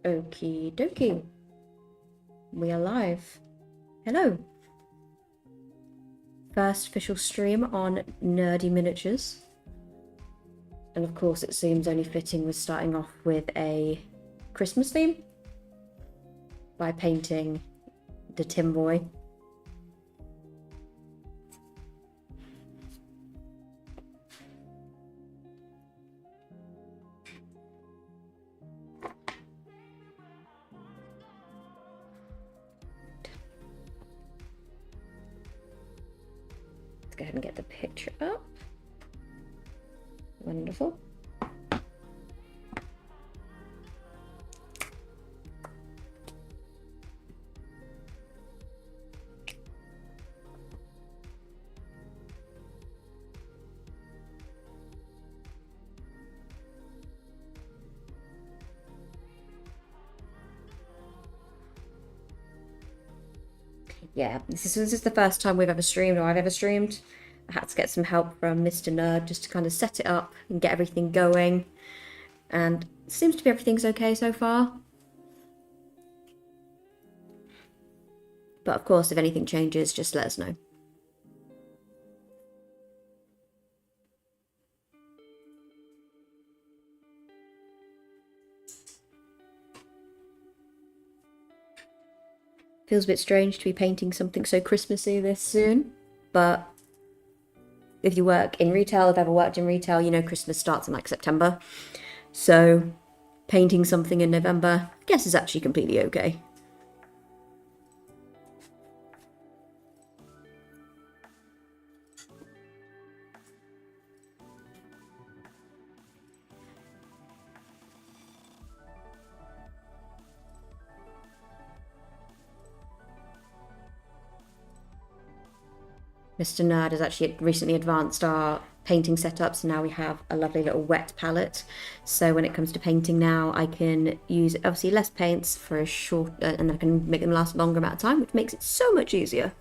Okie dokie. We are live. Hello. First official stream on Nerdy Miniatures. And of course it seems only fitting with starting off with a Christmas theme by painting the Tinboy. Let's go ahead and get the picture up. Wonderful. Yeah, this is the first time we've ever streamed, or I've ever streamed. I had to get some help from Mr. Nerd just to kind of set it up and get everything going. And it seems to be everything's okay so far. But of course, if anything changes, just let us know. Feels a bit strange to be painting something so Christmassy this soon, but if you work in retail, if ever worked in retail, you know Christmas starts in like September. So painting something in November, I guess, is actually completely okay. Mr. Nerd has actually recently advanced our painting setup, so now we have a lovely little wet palette. So when it comes to painting now, I can use obviously less paints for a short, and I can make them last a longer amount of time, which makes it so much easier.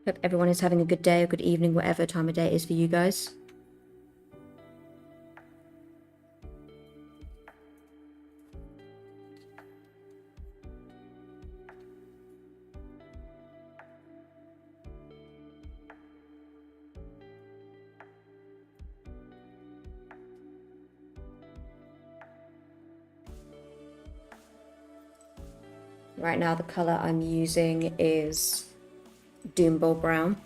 Hope everyone is having a good day, a good evening, whatever time of day it is for you guys. Right now the colour I'm using is Doomball Brown.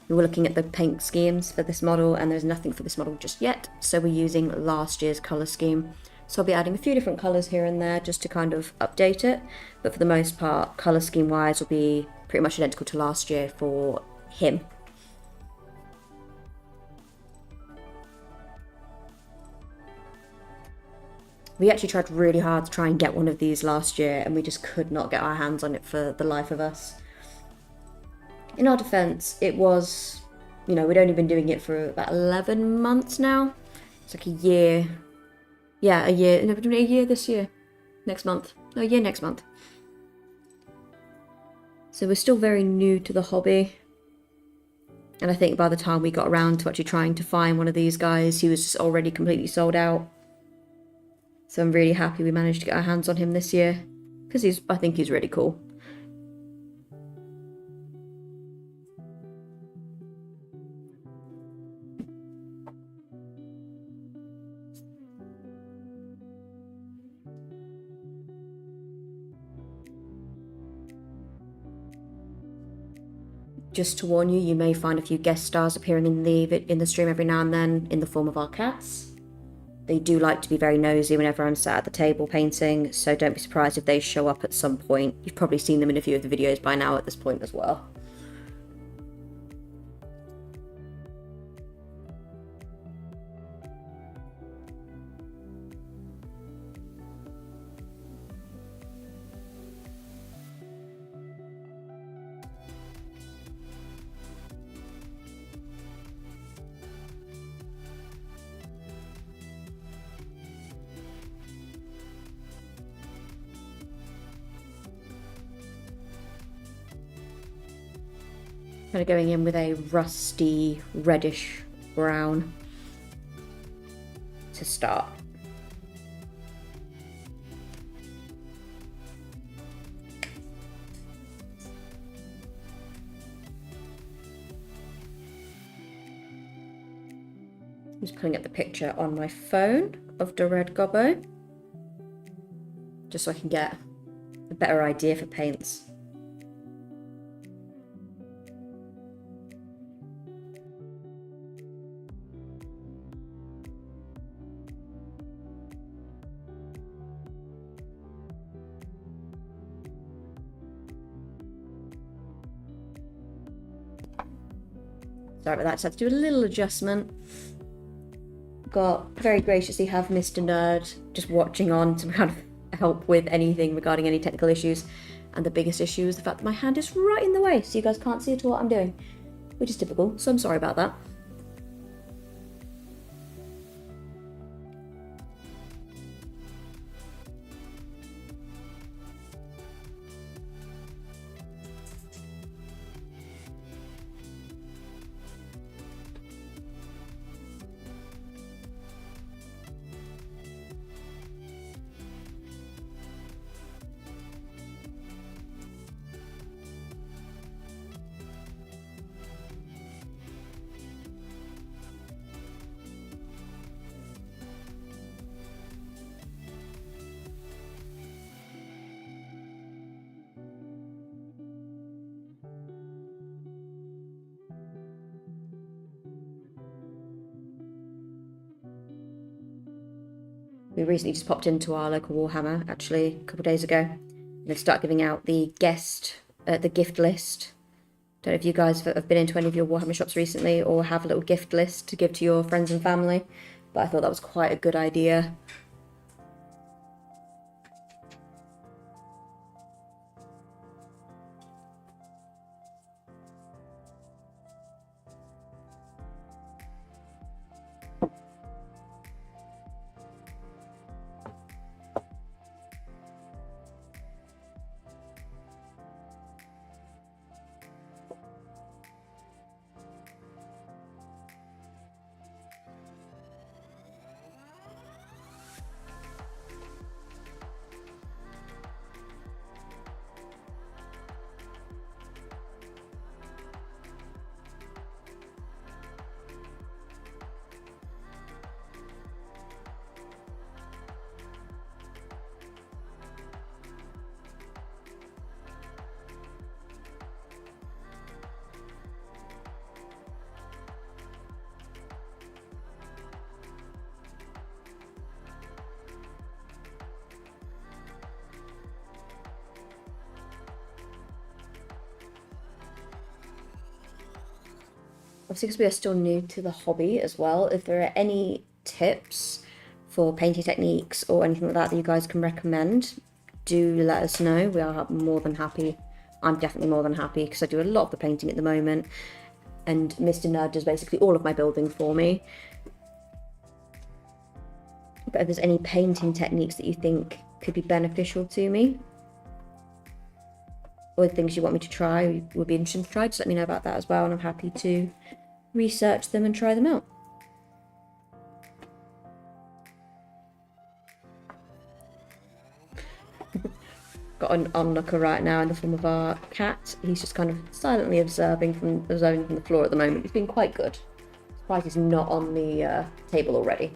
We were looking at the paint schemes for this model and there's nothing for this model just yet, so we're using last year's colour scheme. So I'll be adding a few different colours here and there just to kind of update it, but for the most part, colour scheme wise will be pretty much identical to last year for him. We actually tried really hard to try and get one of these last year and we just could not get our hands on it for the life of us. In our defense, it was, you know, we'd only been doing it for about 11 months now. It's like a year. Yeah, a year. No, we're doing it a year this year. Next month. No, a year next month. So we're still very new to the hobby. And I think by the time we got around to actually trying to find one of these guys, he was just already completely sold out. So I'm really happy we managed to get our hands on him this year. Because I think he's really cool. Just to warn you, you may find a few guest stars appearing in the stream every now and then in the form of our cats. They do like to be very nosy whenever I'm sat at the table painting, so don't be surprised if they show up at some point. You've probably seen them in a few of the videos by now at this point as well. Kind of going in with a rusty reddish brown to start. I'm just pulling up the picture on my phone of the red Gobbo, just so I can get a better idea for paints. Sorry about that, just had to do a little adjustment. Got very graciously have Mr. Nerd just watching on to kind of help with anything regarding any technical issues. And the biggest issue is the fact that my hand is right in the way, so you guys can't see at all what I'm doing, which is typical, so I'm sorry about that. We recently just popped into our local Warhammer, actually, a couple of days ago. And they've started giving out the gift list. Don't know if you guys have been into any of your Warhammer shops recently or have a little gift list to give to your friends and family. But I thought that was quite a good idea. Obviously, because we are still new to the hobby as well, if there are any tips for painting techniques or anything like that that you guys can recommend, do let us know. We are more than happy. I'm definitely more than happy because I do a lot of the painting at the moment, and Mr. Nerd does basically all of my building for me. But if there's any painting techniques that you think could be beneficial to me, or things you want me to try, would be interesting to try, just let me know about that as well, and I'm happy to research them and try them out. Got an onlooker right now in the form of our cat. He's just kind of silently observing from the floor at the moment. He's been quite good. Surprised he's not on the table already.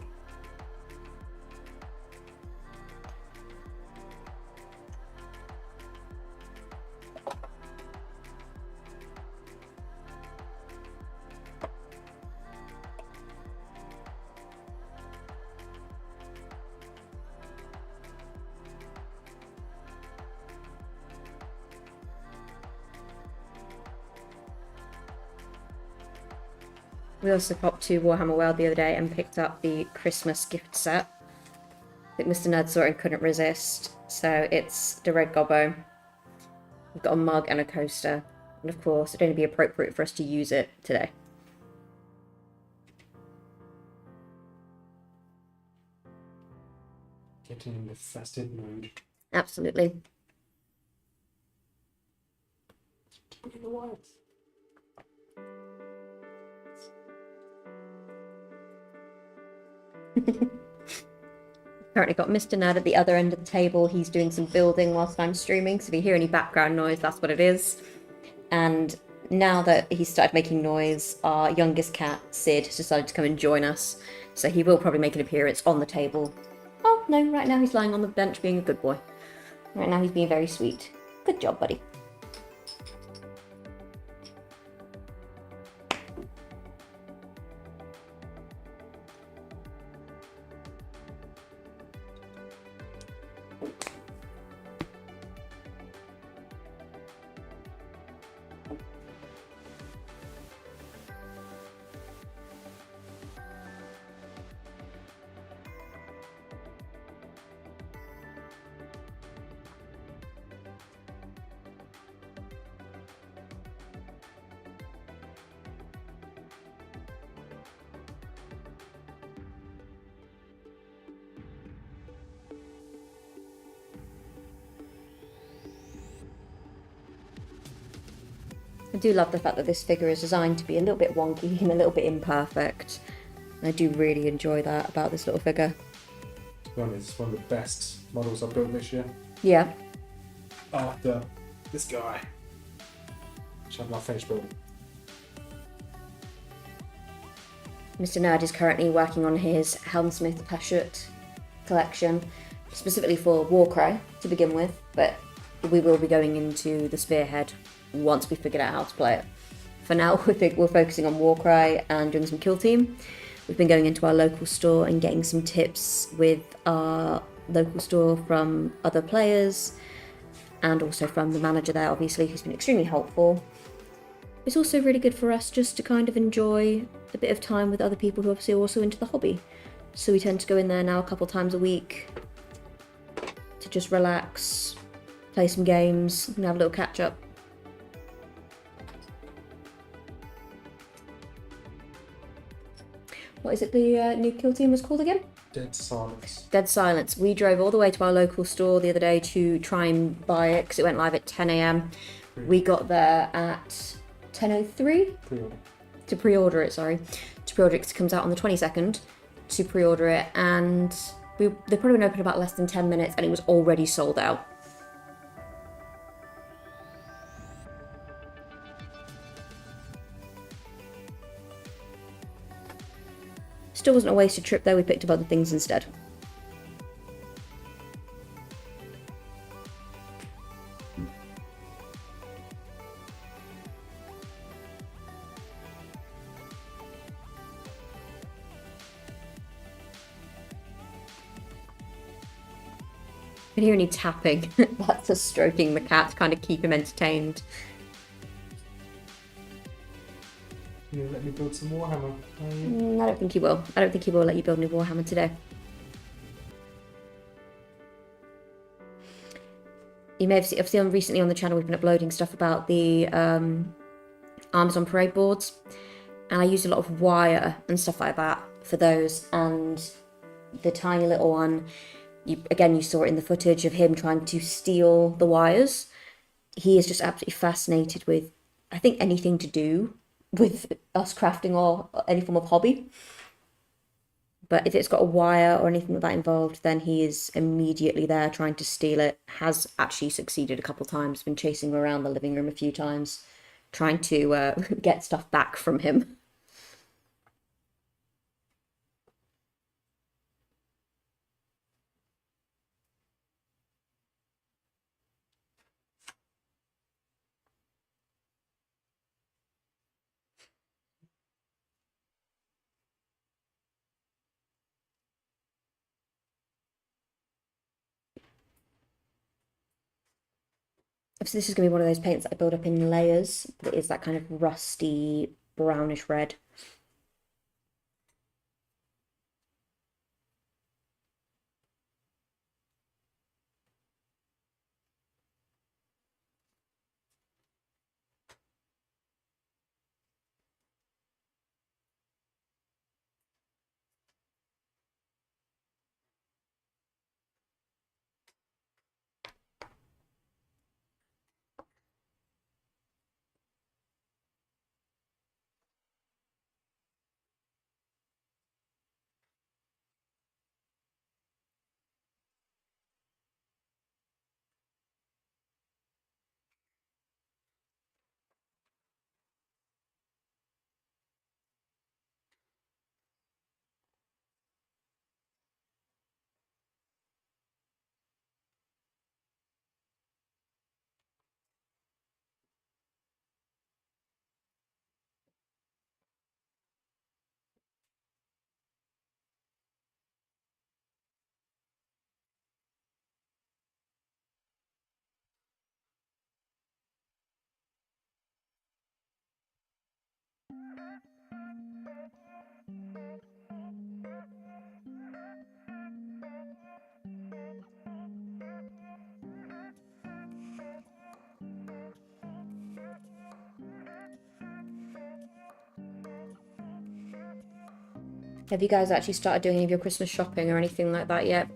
We also popped to Warhammer World the other day and picked up the Christmas gift set. I think Mr. Nerd saw it and couldn't resist. So it's the red Gobbo. We've got a mug and a coaster. And of course, it'd only be appropriate for us to use it today. Getting in the festive mood. Absolutely. Put in the whites. Currently got Mr. Nerd at the other end of the table. He's doing some building whilst I'm streaming, so if you hear any background noise, that's what it is. And now that he's started making noise, our youngest cat, Sid, has decided to come and join us. So he will probably make an appearance on the table. Oh, no, right now he's lying on the bench being a good boy. Right now he's being very sweet. Good job, buddy. I do love the fact that this figure is designed to be a little bit wonky and a little bit imperfect. And I do really enjoy that about this little figure. To be honest, it's one of the best models I've built this year. Yeah. After this guy, which I've not finished building. Mr. Nerd is currently working on his Helmsmith Pashut collection, specifically for Warcry to begin with, but we will be going into the Spearhead once we figured out how to play it. For now, we're focusing on Warcry and doing some kill team. We've been going into our local store and getting some tips with our local store from other players and also from the manager there, obviously, who's been extremely helpful. It's also really good for us just to kind of enjoy a bit of time with other people who obviously are also into the hobby. So we tend to go in there now a couple times a week to just relax, play some games, and have a little catch up. What is it the new kill team was called again? Dead Silence. Dead Silence. We drove all the way to our local store the other day to try and buy it because it went live at 10 a.m. We got there at 10:03 Pre-order. to pre-order it, sorry. To pre-order it because it comes out on the 22nd to pre-order it, and they've probably been open about less than 10 minutes and it was already sold out. Still wasn't a wasted trip though, we picked up other things instead. I can hear any tapping. That's just stroking the cat to kind of keep him entertained. You let me build some Warhammer. I don't think he will. I don't think he will let you build a new Warhammer today. You may have seen recently on the channel we've been uploading stuff about the Arms on Parade boards, and I used a lot of wire and stuff like that for those, and the tiny little one, you saw it in the footage of him trying to steal the wires. He is just absolutely fascinated with, I think, anything to do with us crafting or any form of hobby. But if it's got a wire or anything like that involved, then he is immediately there trying to steal it. Has actually succeeded a couple times, been chasing around the living room a few times, trying to get stuff back from him. So this is going to be one of those paints that I build up in layers, but it is that kind of rusty brownish red. Have you guys actually started doing any of your Christmas shopping or anything like that yet?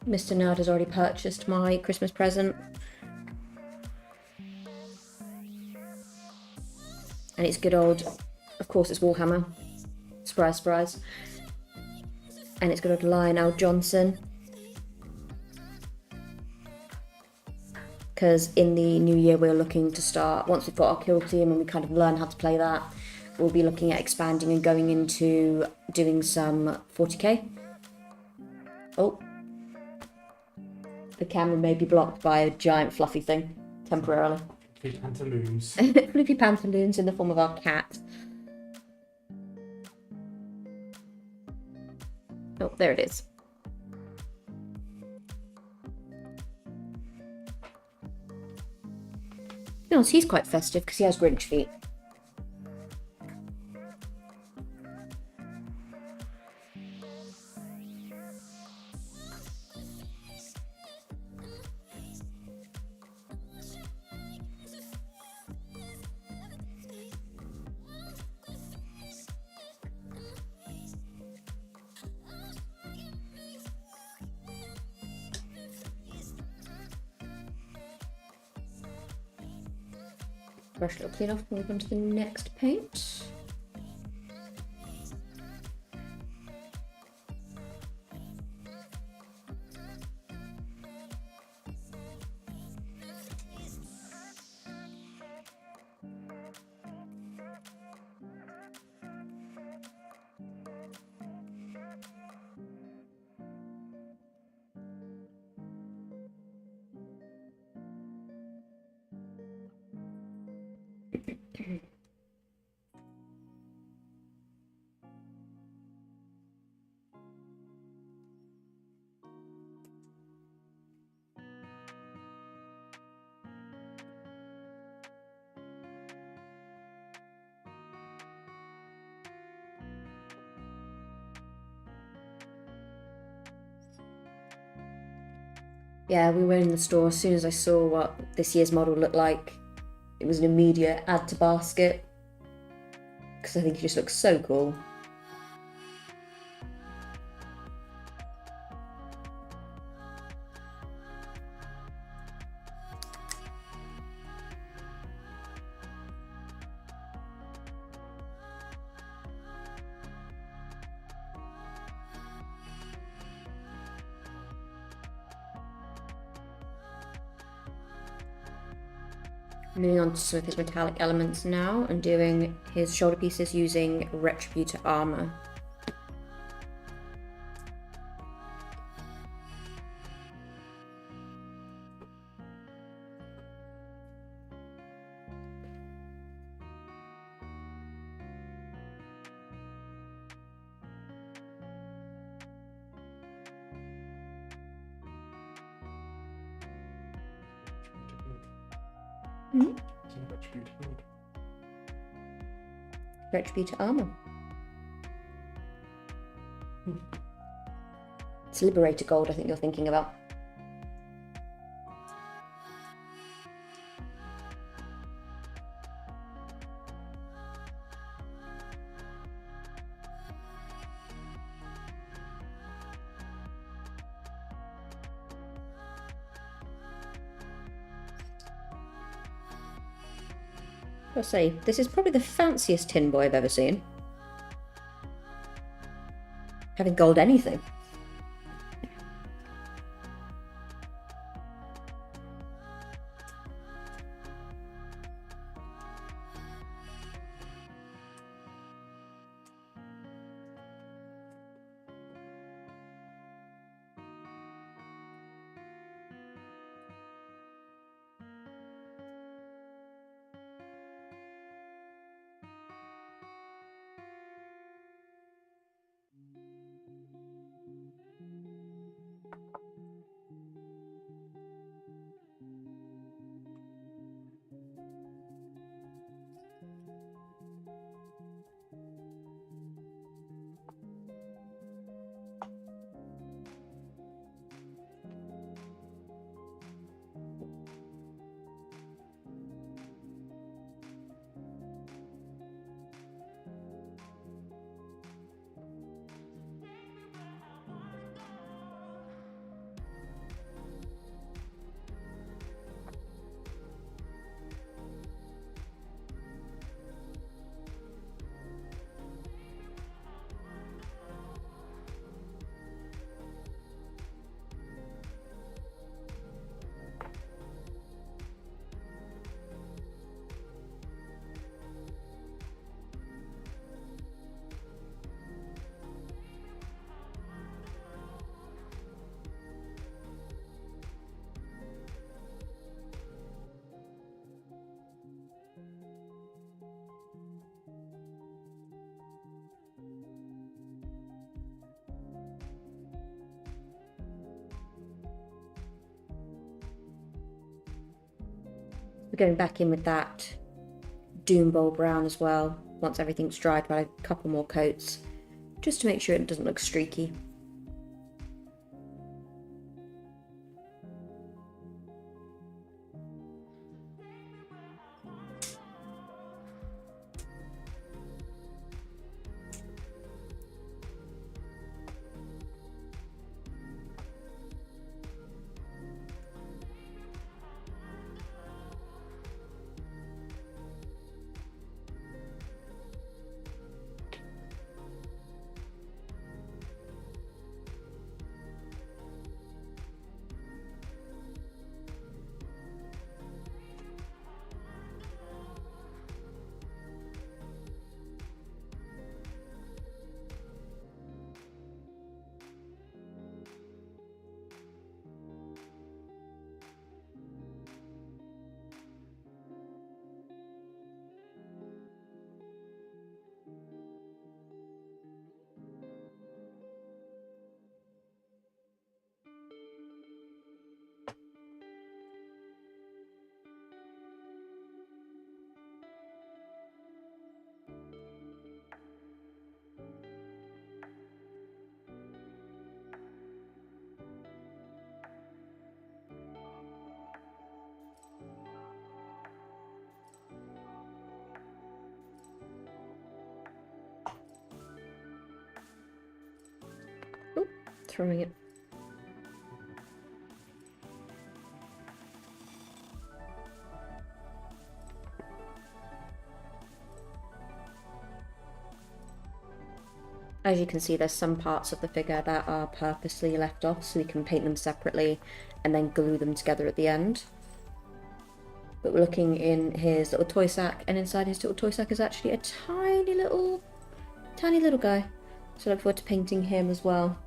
Mr. Nerd has already purchased my Christmas present. And it's good old, of course it's Warhammer. Surprise, surprise. And it's good old Lionel Johnson. Because in the new year we're looking to start, once we've got our kill team and we kind of learn how to play that, we'll be looking at expanding and going into doing some 40k. Oh. The camera may be blocked by a giant fluffy thing, temporarily. Fluffy pantaloons. Fluffy pantaloons in the form of our cat. Oh, there it is. No, he's quite festive because he has Grinch feet. Brush a little clean off, move on to the next paint. Yeah, we were in the store as soon as I saw what this year's model looked like. It was an immediate add to basket because I think he just looks so cool. Moving on to some of his metallic elements now and doing his shoulder pieces using Retributor armor. Mm-hmm. Retributor armor. It's Liberator Gold, I think you're thinking about. I'll say, this is probably the fanciest Tinboy I've ever seen. Having gold anything. We're going back in with that Doom Bowl brown as well, once everything's dried by a couple more coats, just to make sure it doesn't look streaky. Oh, throwing it. As you can see, there's some parts of the figure that are purposely left off so we can paint them separately and then glue them together at the end. But we're looking in his little toy sack, and inside his little toy sack is actually a tiny little guy. So I look forward to painting him as well.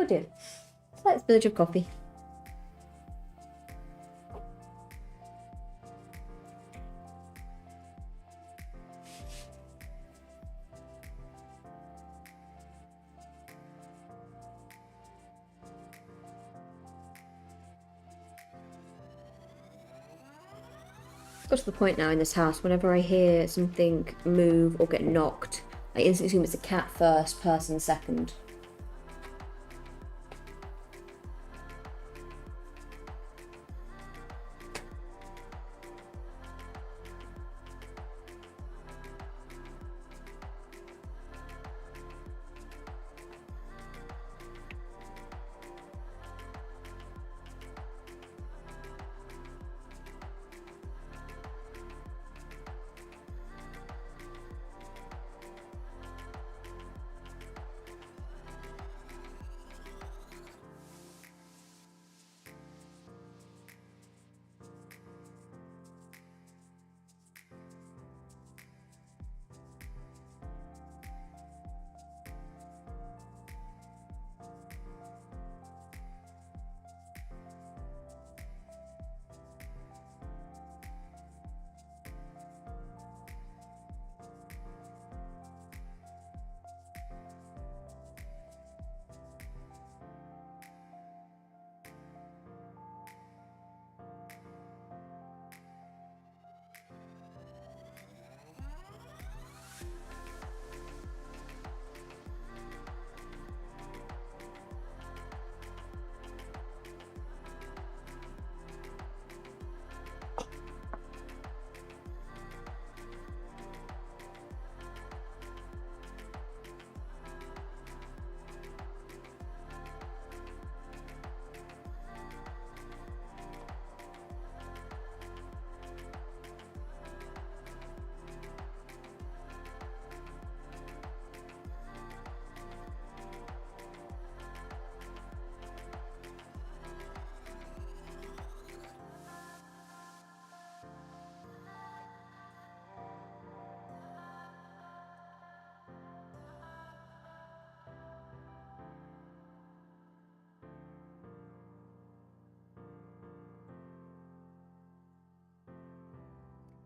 Oh dear. It's like the Village of Coffee. Got to the point now in this house, whenever I hear something move or get knocked, I instantly assume it's a cat first, person second.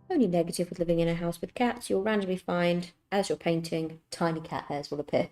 Only negative with living in a house with cats, you'll randomly find, as you're painting, tiny cat hairs will appear.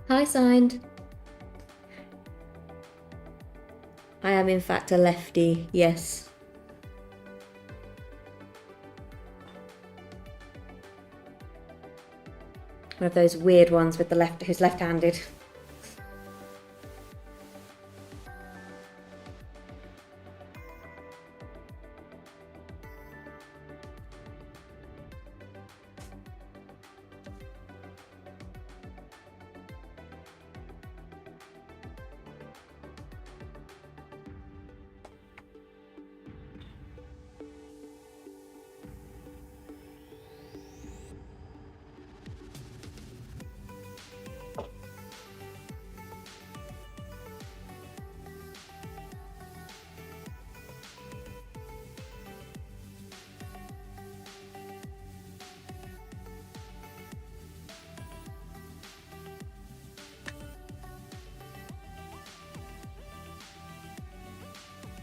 Hi, signed. I am in fact a lefty, yes. One of those weird ones with the left, who's left-handed.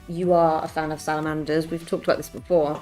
You are a fan of salamanders. We've talked about this before.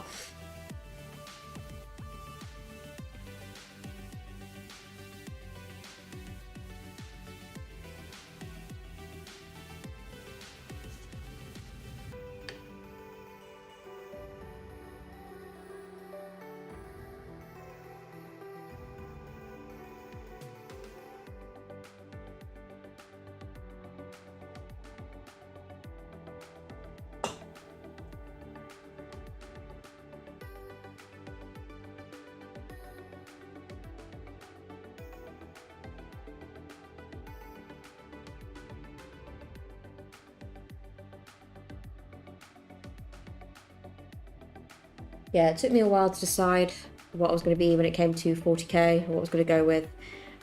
Yeah, it took me a while to decide what I was going to be when it came to 40k, what I was going to go with.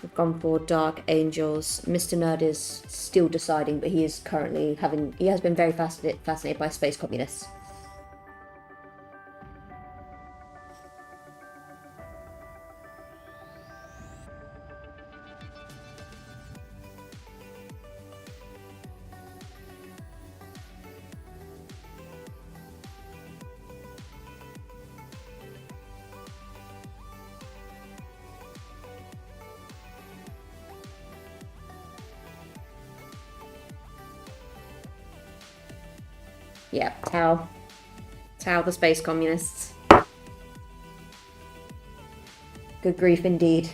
We've gone for Dark Angels. Mr. Nerd is still deciding, but he is currently he has been very fascinated by space communists. Yeah, Tau. Tau the space communists. Good grief indeed.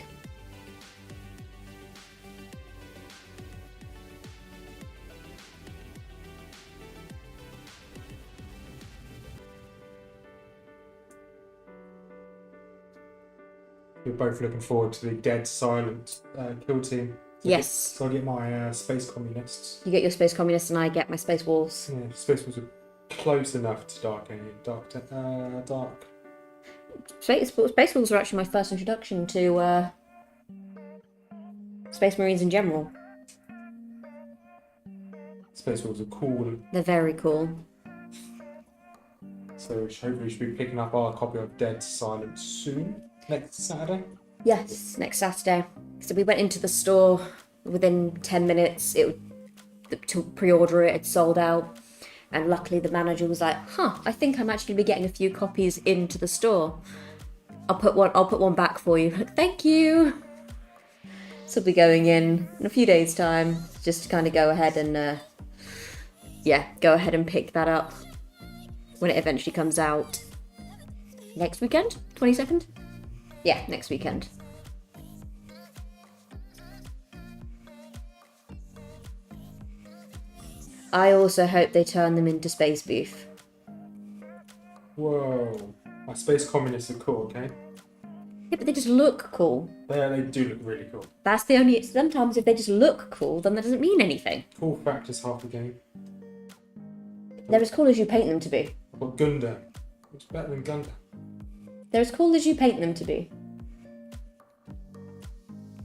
We're both looking forward to the Dead Silent kill team. Yes. So I get my space communists. You get your space communists and I get my space wolves. Yeah, space wolves are close enough to Dark. Space wolves are actually my first introduction to Space Marines in general. Space wolves are cool. They're very cool. So hopefully we should be picking up our copy of Dead Silent soon. Next Saturday? Yes, next Saturday. So we went into the store within 10 minutes. To pre-order it, it sold out. And luckily the manager was like, I think I'm actually going to be getting a few copies into the store. I'll put one back for you. Thank you. So we'll be going in a few days' time just to kind of go ahead and pick that up when it eventually comes out. Next weekend? 22nd? Yeah, next weekend. I also hope they turn them into space beef. Whoa. My space communists are cool, okay? Yeah, but they just look cool. Yeah, they do look really cool. That's the only... Sometimes if they just look cool, then that doesn't mean anything. Cool factor's half the game. They're as cool as you paint them to be. I've got Gundam. It's better than Gundam. They're as cool as you paint them to be.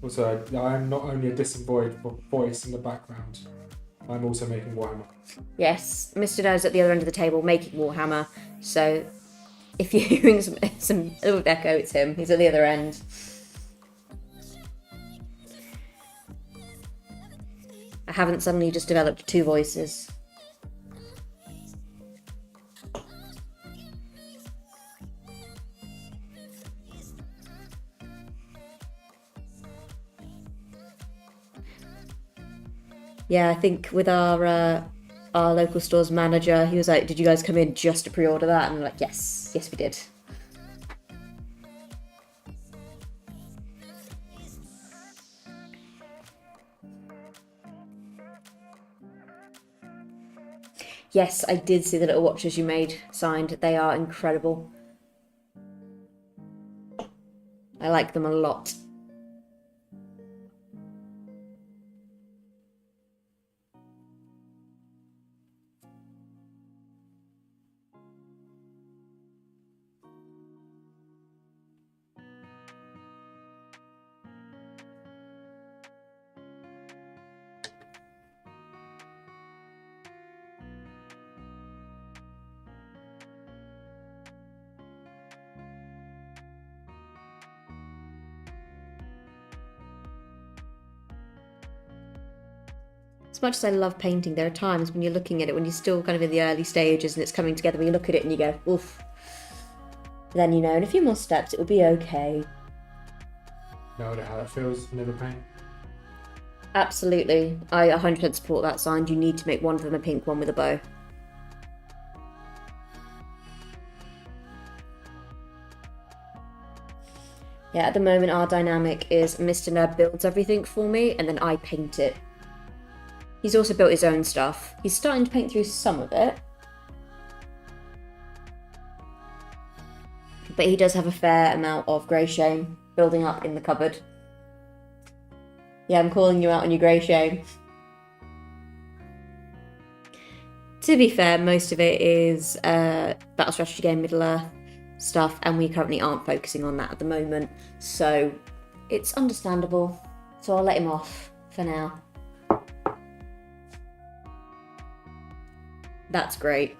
Also, I am not only a disembodied voice in the background, I'm also making Warhammer. Yes, Mr. Doe's at the other end of the table making Warhammer, so if you're hearing some little echo, it's him. He's at the other end. I haven't suddenly just developed two voices. Yeah, I think with our local store's manager, he was like, "Did you guys come in just to pre-order that?" And we're like, "Yes, we did." Yes, I did see the little watches you made signed. They are incredible. I like them a lot. As much as I love painting, there are times when you're looking at it, when you're still kind of in the early stages and it's coming together, when you look at it and you go, oof. Then, you know, in a few more steps, it will be okay. Know how that feels, never paint. Absolutely. I 100% support that sign. You need to make one of them a pink one with a bow. Yeah, at the moment our dynamic is Mr. Nerd builds everything for me and then I paint it. He's also built his own stuff. He's starting to paint through some of it. But he does have a fair amount of grey shame building up in the cupboard. Yeah, I'm calling you out on your grey shame. To be fair, most of it is Battle Strategy game Middle-earth. stuff, and we currently aren't focusing on that at the moment, so it's understandable. So I'll let him off for now. That's great.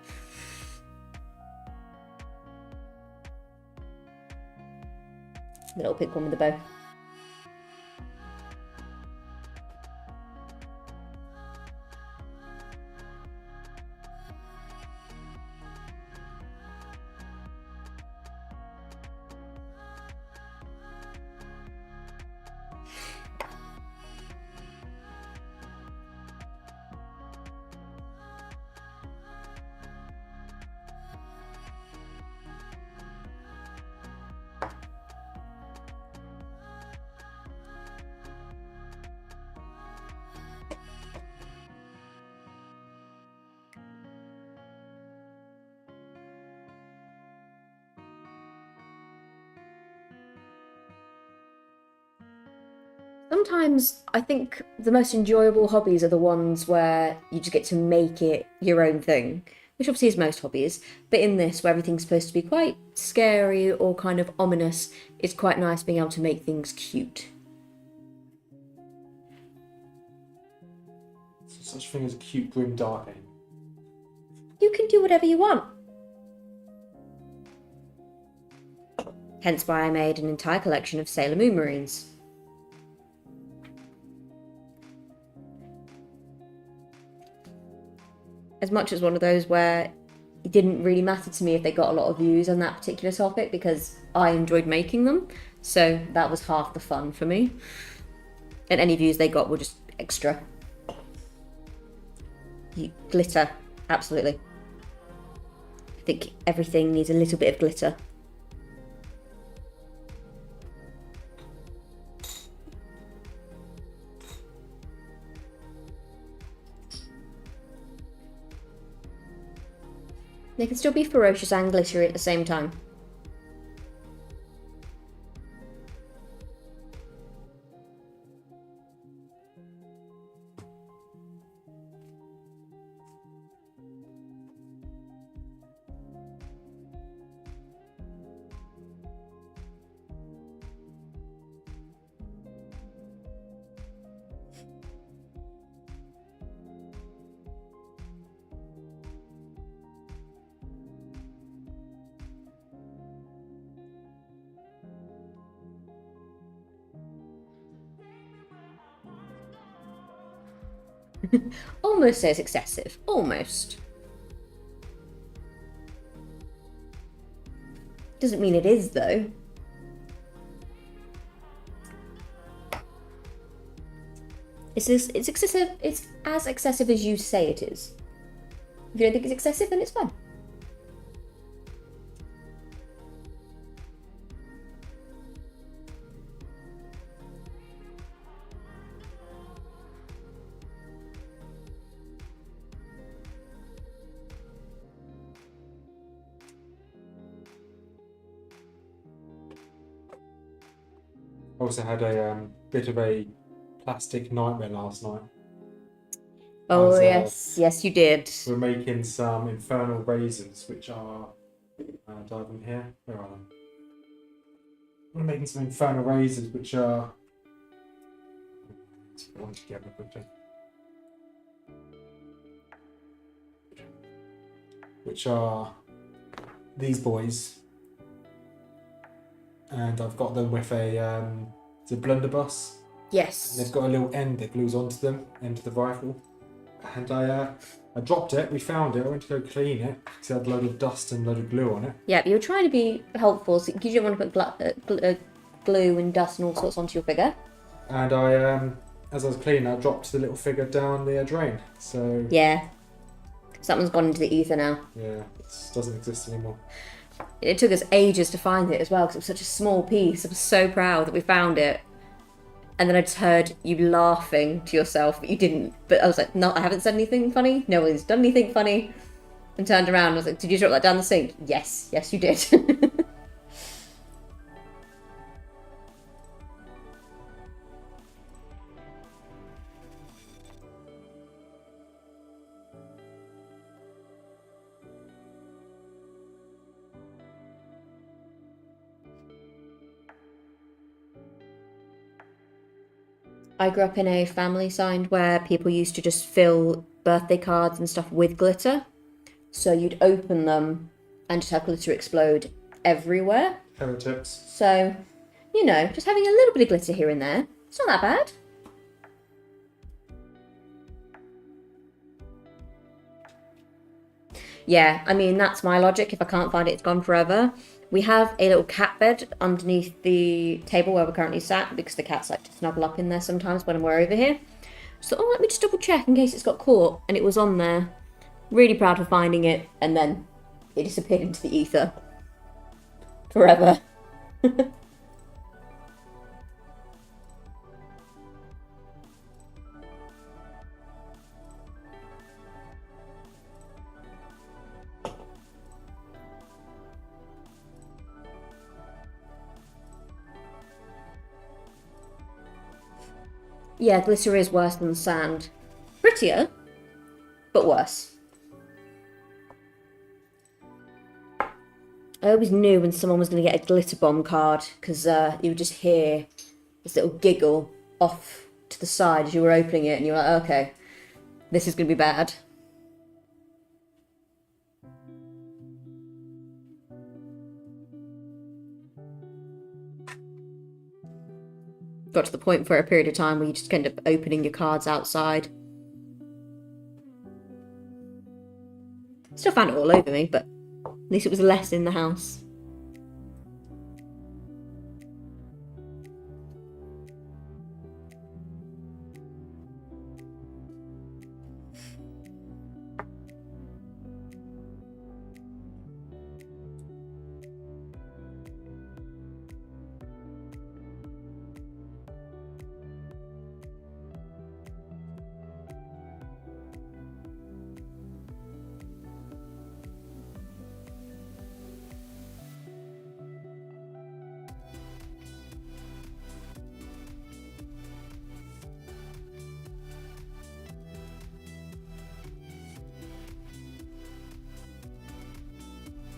The little pink one with the bow. Sometimes I think the most enjoyable hobbies are the ones where you just get to make it your own thing, which obviously is most hobbies, but in this, where everything's supposed to be quite scary or kind of ominous, it's quite nice being able to make things cute. Such thing as a cute grim dark game. You can do whatever you want. Hence why I made an entire collection of Sailor Moon Marines. As much as one of those where it didn't really matter to me if they got a lot of views on that particular topic because I enjoyed making them, so that was half the fun for me. And any views they got were just extra. Glitter, absolutely. I think everything needs a little bit of glitter. They can still be ferocious and glittery at the same time. Almost says excessive. Almost. Doesn't mean it is, though. It's excessive. It's as excessive as you say it is. If you don't think it's excessive, then it's fine. I also had a bit of a plastic nightmare last night. Oh, yes. Yes, you did. We're making some infernal razors, which are... dive in here. Where are they? We're making some infernal razors, which are... Let's put one together quickly. Which are these boys. And I've got them with it's a blunderbuss. Yes. And they've got a little end that glues onto them, into the rifle. And I dropped it, we found it, I went to go clean it, because it had a load of dust and a load of glue on it. Yeah, but you were trying to be helpful, so you didn't want to put glue and dust and all sorts onto your figure. And I, as I was cleaning, I dropped the little figure down the drain, so... Yeah. Something's gone into the ether now. Yeah, it doesn't exist anymore. It took us ages to find it as well, because it was such a small piece. I was so proud that we found it. And then I just heard you laughing to yourself, but you didn't. But I was like, no, I haven't said anything funny. No one's done anything funny. And turned around and I was like, did you drop that down the sink? Yes. Yes, you did. I grew up in a family signed where people used to just fill birthday cards and stuff with glitter. So you'd open them and just have glitter explode everywhere. Heretics. So, you know, just having a little bit of glitter here and there, it's not that bad. Yeah, I mean, that's my logic. If I can't find it, it's gone forever. We have a little cat bed underneath the table where we're currently sat because the cats like to snuggle up in there sometimes when we're over here. So, oh, let me just double check in case it's got caught. And it was on there. Really proud for finding it. And then it disappeared into the ether. Forever. Yeah, glitter is worse than sand. Prettier, but worse. I always knew when someone was going to get a glitter bomb card because you would just hear this little giggle off to the side as you were opening it and you were like, okay, this is going to be bad. Got to the point for a period of time where you just end up opening your cards outside. Still found it all over me, but at least it was less in the house.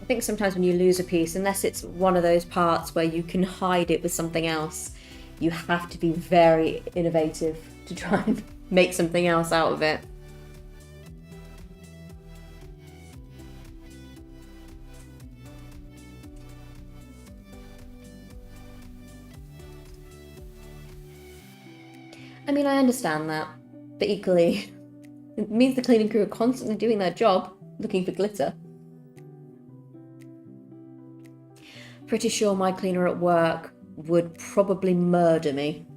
I think sometimes when you lose a piece, unless it's one of those parts where you can hide it with something else, you have to be very innovative to try and make something else out of it. I mean, I understand that, but equally, it means the cleaning crew are constantly doing their job, looking for glitter. Pretty sure my cleaner at work would probably murder me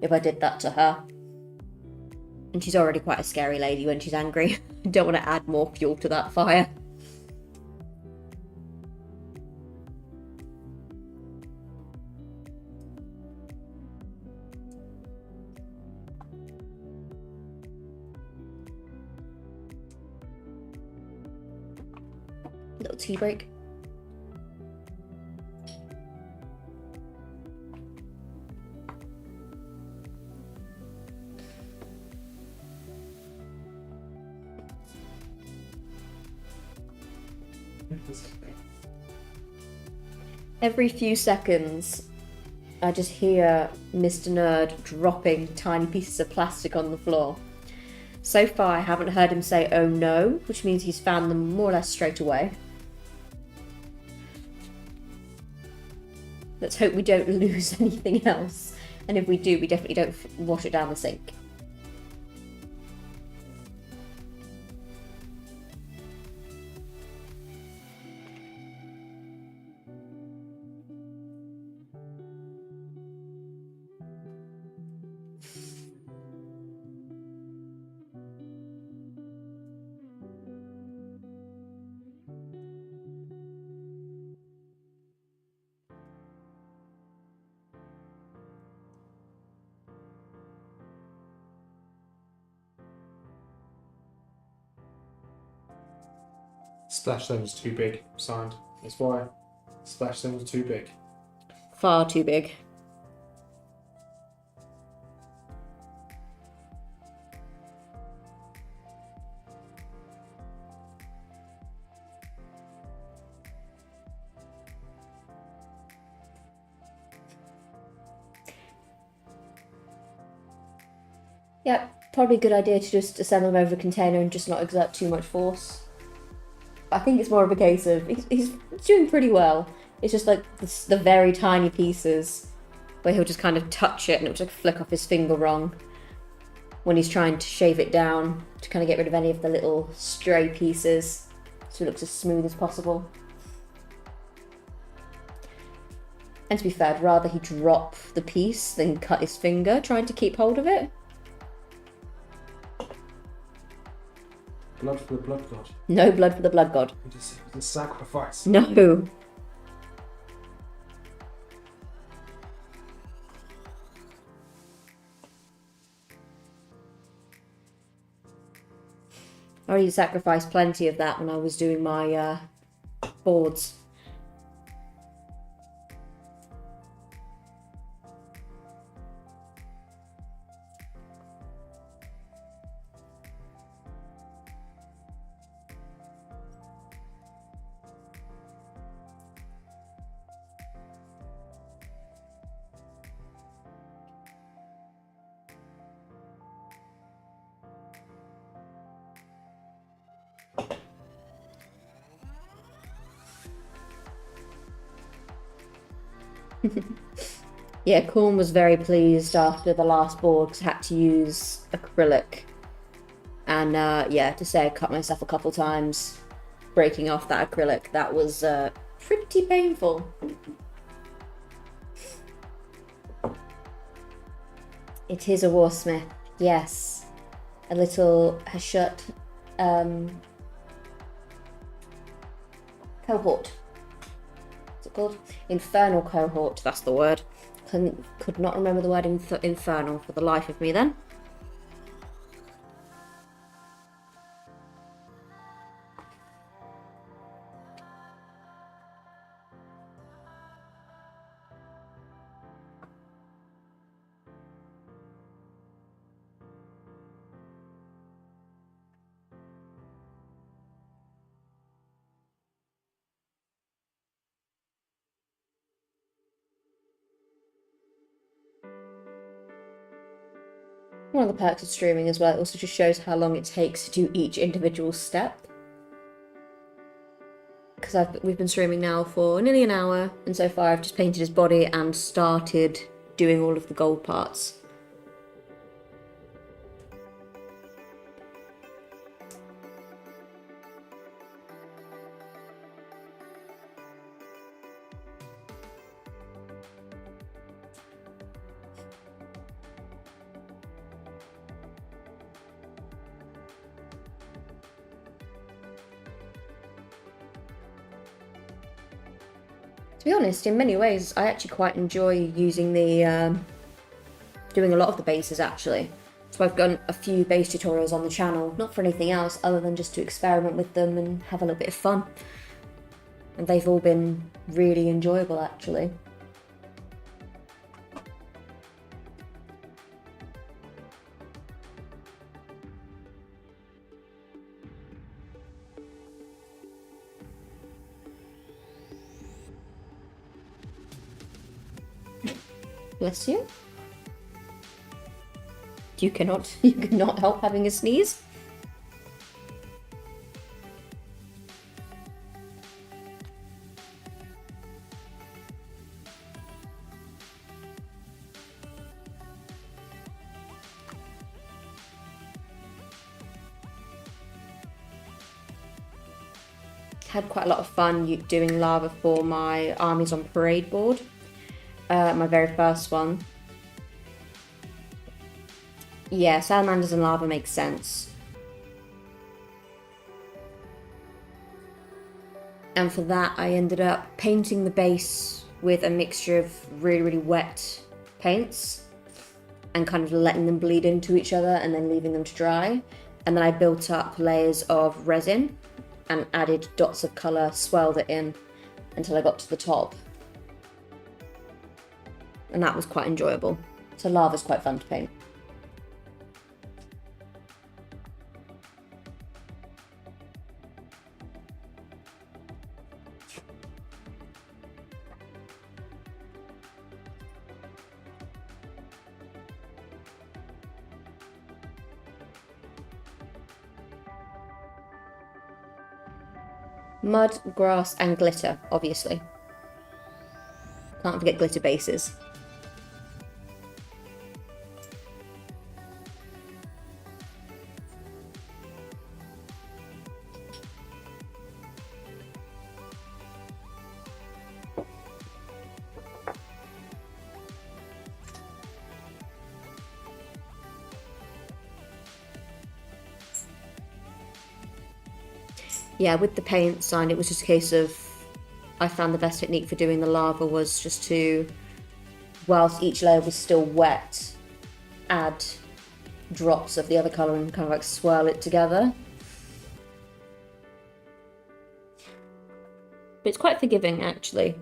if I did that to her. And she's already quite a scary lady when she's angry. I don't want to add more fuel to that fire. Little tea break. Every few seconds, I just hear Mr. Nerd dropping tiny pieces of plastic on the floor. So far, I haven't heard him say, oh no, which means he's found them more or less straight away. Let's hope we don't lose anything else. And if we do, we definitely don't wash it down the sink. Splash zone was too big, signed. That's why. Splash zone was too big. Far too big. Yeah, probably a good idea to just assemble them over a container and just not exert too much force. I think it's more of a case of he's doing pretty well. It's just like the very tiny pieces where he'll just kind of touch it and it'll just flick off his finger wrong when he's trying to shave it down to kind of get rid of any of the little stray pieces so it looks as smooth as possible. And to be fair, I'd rather he drop the piece than cut his finger trying to keep hold of it. Blood for the blood god. No blood for the blood god. It is a sacrifice. No. I already sacrificed plenty of that when I was doing my boards. Yeah, Corn was very pleased after the last board because I had to use acrylic. And yeah, to say I cut myself a couple times breaking off that acrylic, that was pretty painful. It is a warsmith, yes. A little Hashut cohort. What's it called? Infernal cohort, that's the word. Could not remember the word infernal for the life of me then. One of the perks of streaming as well, it also just shows how long it takes to do each individual step. Because we've been streaming now for nearly an hour, and so far I've just painted his body and started doing all of the gold parts. To be honest, in many ways, I actually quite enjoy using the, doing a lot of the bases actually. So I've done a few base tutorials on the channel, not for anything else other than just to experiment with them and have a little bit of fun. And they've all been really enjoyable actually. Bless you. You cannot help having a sneeze. Had quite a lot of fun doing lava for my armies on parade board. My very first one. Yeah, salamanders and lava makes sense. And for that I ended up painting the base with a mixture of really, really wet paints and kind of letting them bleed into each other and then leaving them to dry. And then I built up layers of resin and added dots of colour, swirled it in until I got to the top. And that was quite enjoyable. So lava's quite fun to paint. Mud, grass, and glitter, obviously. Can't forget glitter bases. Yeah, with the paint sign, it was just a case of, I found the best technique for doing the lava was just to, whilst each layer was still wet, add drops of the other colour and kind of like swirl it together. But it's quite forgiving actually,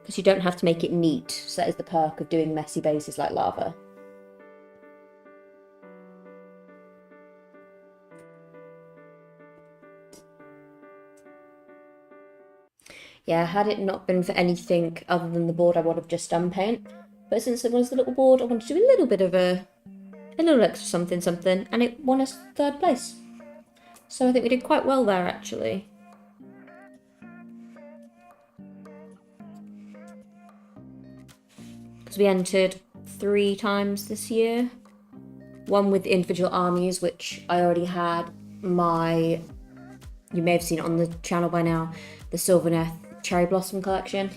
because you don't have to make it neat, so that is the perk of doing messy bases like lava. Yeah, had it not been for anything other than the board, I would have just done paint. But since it was the little board, I wanted to do a little bit of a little extra something, and it won us 3rd place. So I think we did quite well there, actually. Because we entered 3 times this year. One with individual armies, which I already had my, you may have seen it on the channel by now, the Sylvaneth Cherry Blossom collection.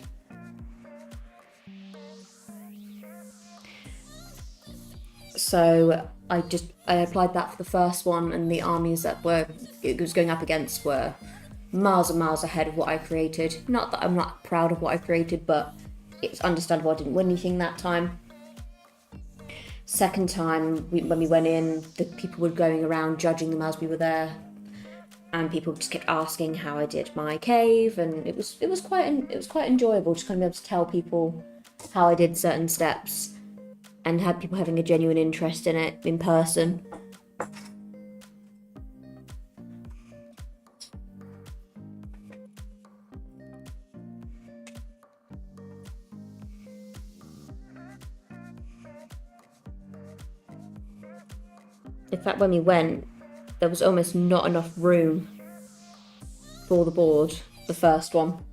So I applied that for the first one, and the armies that it was going up against were miles and miles ahead of what I created. Not that I'm not proud of what I created, but it's understandable I didn't win anything that time. Second time, when we went in, the people were going around judging them as we were there, and people just kept asking how I did my cave, and it was quite enjoyable just kind of be able to tell people how I did certain steps, and had people having a genuine interest in it in person. In fact, when we went, there was almost not enough room for the board, the first one.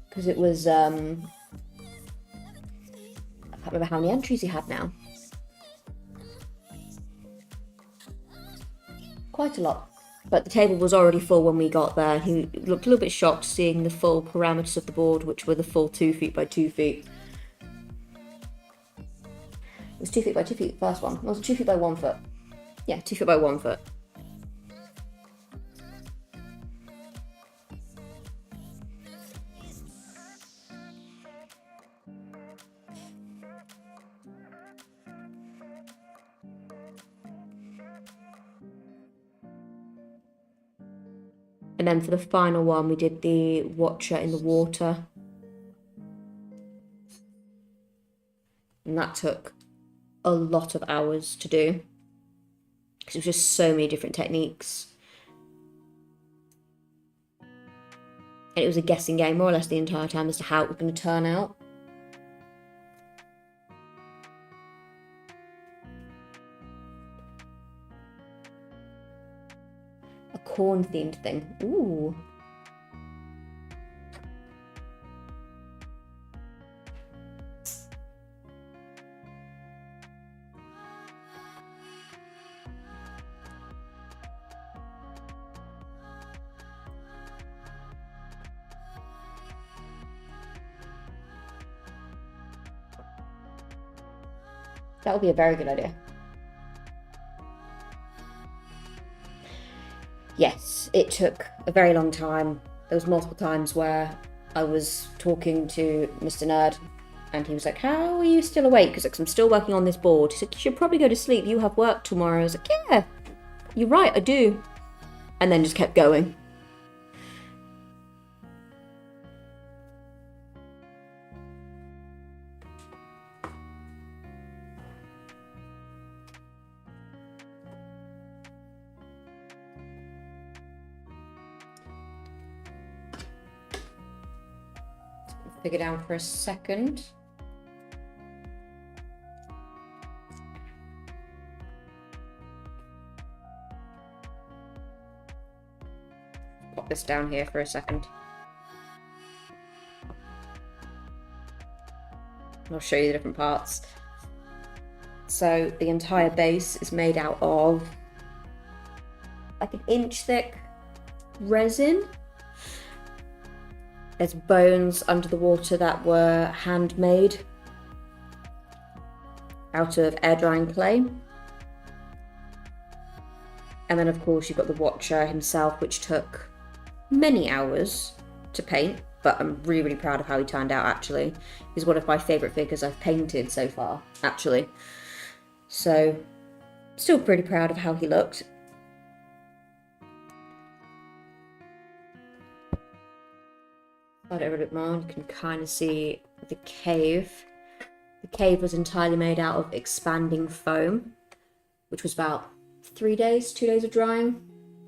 Because it was, I can't remember how many entries he had now. Quite a lot. But the table was already full when we got there. He looked a little bit shocked seeing the full parameters of the board, which were the full 2 feet by 2 feet. It was 2 feet by 2 feet, the first one. Was it 2 feet by 1 foot? Yeah, 2 feet by 1 foot. And then for the final one, we did the Watcher in the water. And that took a lot of hours to do, because it was just so many different techniques. And it was a guessing game more or less the entire time as to how it was going to turn out. A corn themed thing. Ooh. That would be a very good idea. Yes, it took a very long time. There was multiple times where I was talking to Mr. Nerd, and he was like, how are you still awake? Because like, I'm still working on this board. He said, you should probably go to sleep. You have work tomorrow. I was like, yeah, you're right, I do. And then just kept going. Figure down for a second. pop this down here for a second. I'll show you the different parts. So the entire base is made out of like an inch thick resin. There's bones under the water that were handmade out of air drying clay. And then of course you've got the Watcher himself, which took many hours to paint, but I'm really, really proud of how he turned out actually. He's one of my favourite figures I've painted so far, actually. So, still pretty proud of how he looked. Slide over a bit more, you can kind of see the cave. The cave was entirely made out of expanding foam, which was about 3 days, 2 days of drying,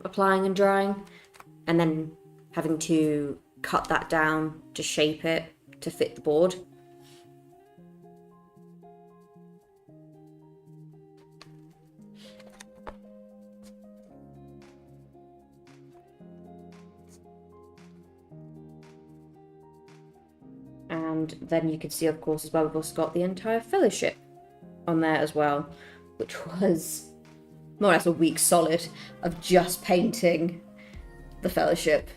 applying and drying, and then having to cut that down to shape it to fit the board. And then you can see, of course, as well, we've also got the entire fellowship on there as well, which was more or less a week solid of just painting the fellowship.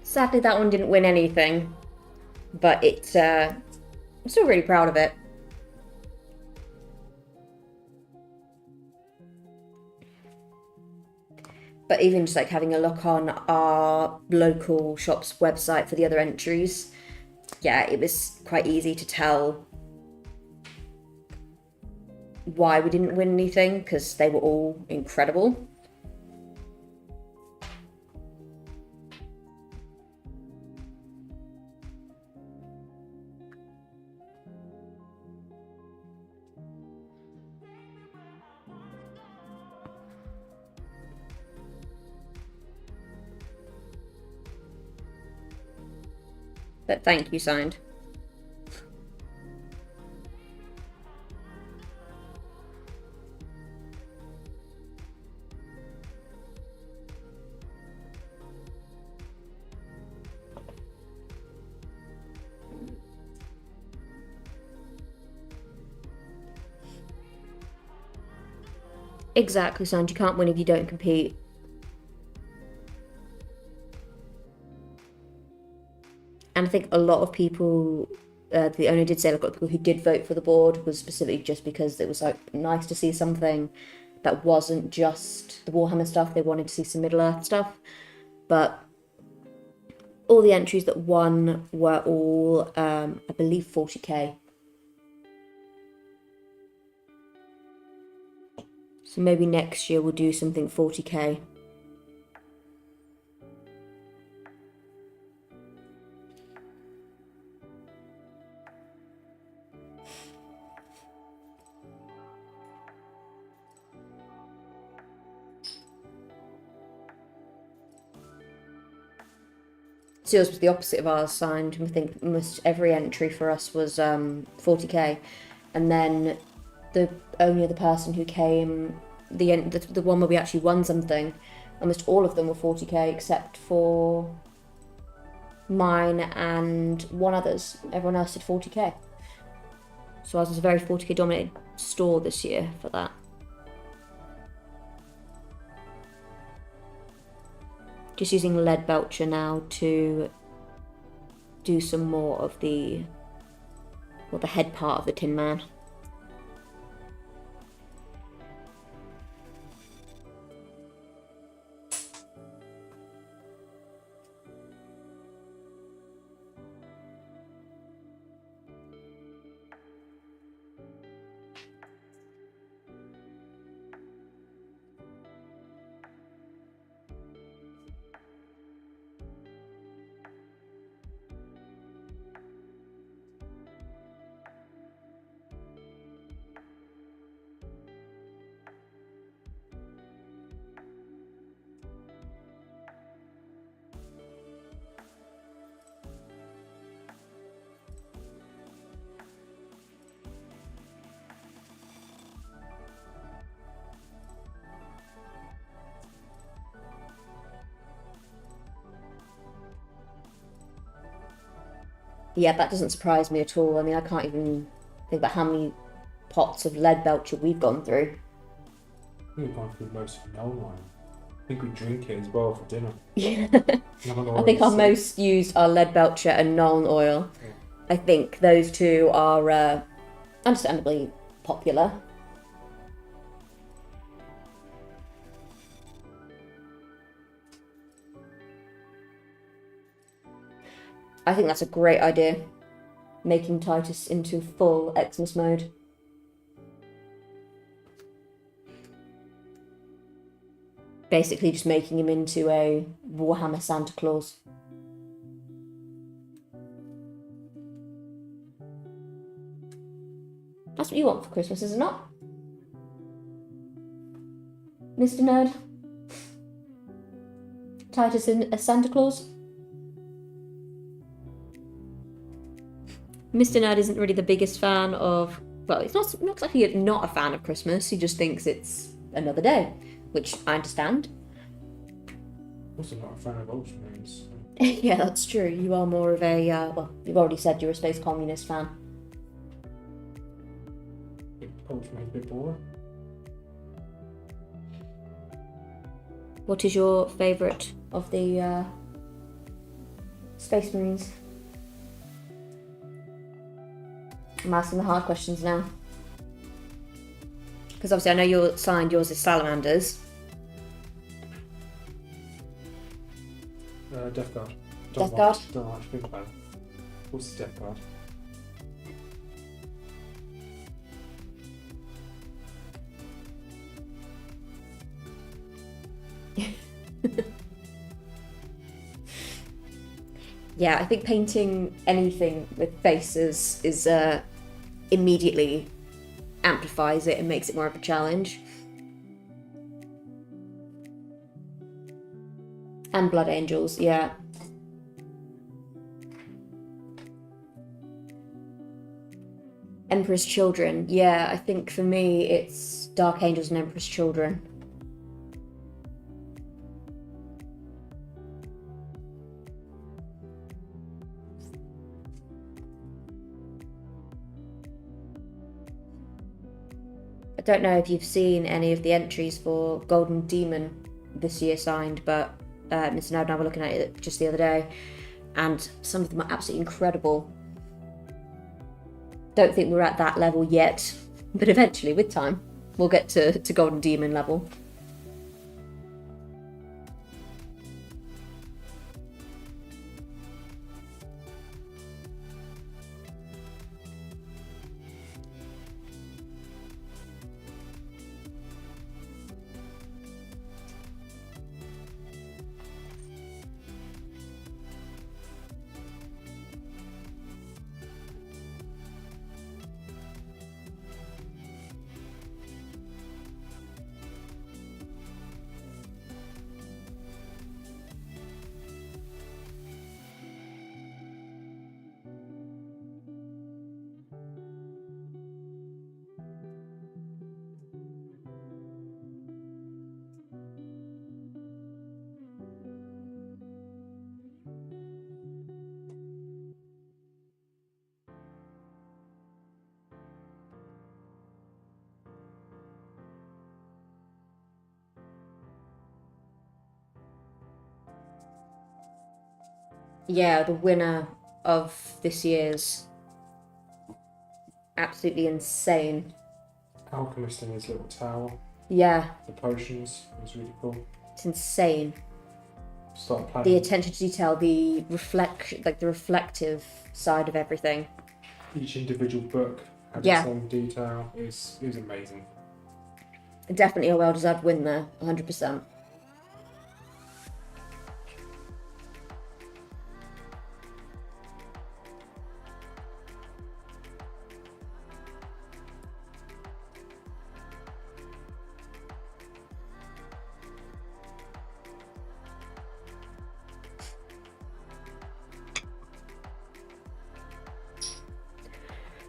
Sadly, that one didn't win anything, but I'm still really proud of it. But even just like having a look on our local shop's website for the other entries, yeah, it was quite easy to tell why we didn't win anything, because they were all incredible. But thank you, signed. Exactly, signed. You can't win if you don't compete. And I think a lot of people, the owner did say, like, a lot of people who did vote for the board was specifically just because it was like nice to see something that wasn't just the Warhammer stuff. They wanted to see some Middle Earth stuff. But all the entries that won were all, I believe, 40k. So maybe next year we'll do something 40k. So yours was the opposite of ours, signed. I think almost every entry for us was 40k. And then the only other person who came, the one where we actually won something, almost all of them were 40k except for mine and one others. Everyone else did 40k. So ours was a very 40k dominated store this year for that. Just using lead belcher now to do some more of the head part of the Tin Man. Yeah, that doesn't surprise me at all. I mean, I can't even think about how many pots of lead belcher we've gone through. I think we've gone through most of Null wine. I think we drink it as well for dinner. Yeah. Null I think our oil most used are lead belcher and Nuln oil. Yeah. I think those two are understandably popular. I think that's a great idea, making Titus into full Xmas mode. Basically just making him into a Warhammer Santa Claus. That's what you want for Christmas, is it not? Mr. Nerd? Titus in a Santa Claus? Mr. Nerd isn't really the biggest fan of... Well, he's not exactly not a fan of Christmas. He just thinks it's another day, which I understand. Also not a fan of Ultramarines. Yeah, that's true. You are more of a... well, you've already said you're a Space Communist fan. Ultramarines a bit boring. What is your favourite of the Space Marines? I'm asking the hard questions now. Because obviously I know you're signed, yours is Salamanders. Death Guard. Death Guard? Don't like to think about it. What's the Death Guard? Yeah, I think painting anything with faces is immediately amplifies it and makes it more of a challenge. And Blood Angels, yeah. Emperor's Children, yeah, I think for me it's Dark Angels and Emperor's Children. I don't know if you've seen any of the entries for Golden Demon this year signed, but Mr. Nerd and I were looking at it just the other day, and some of them are absolutely incredible. Don't think we're at that level yet, but eventually, with time, we'll get to Golden Demon level. Yeah, the winner of this year's absolutely insane. Alchemist in his little tower. Yeah, The potions was really cool. it's insane. Start playing. The attention to detail, the reflection, like the reflective side of everything. Each individual book had Yeah. its own detail. It was amazing. Definitely a well-deserved win there, 100%.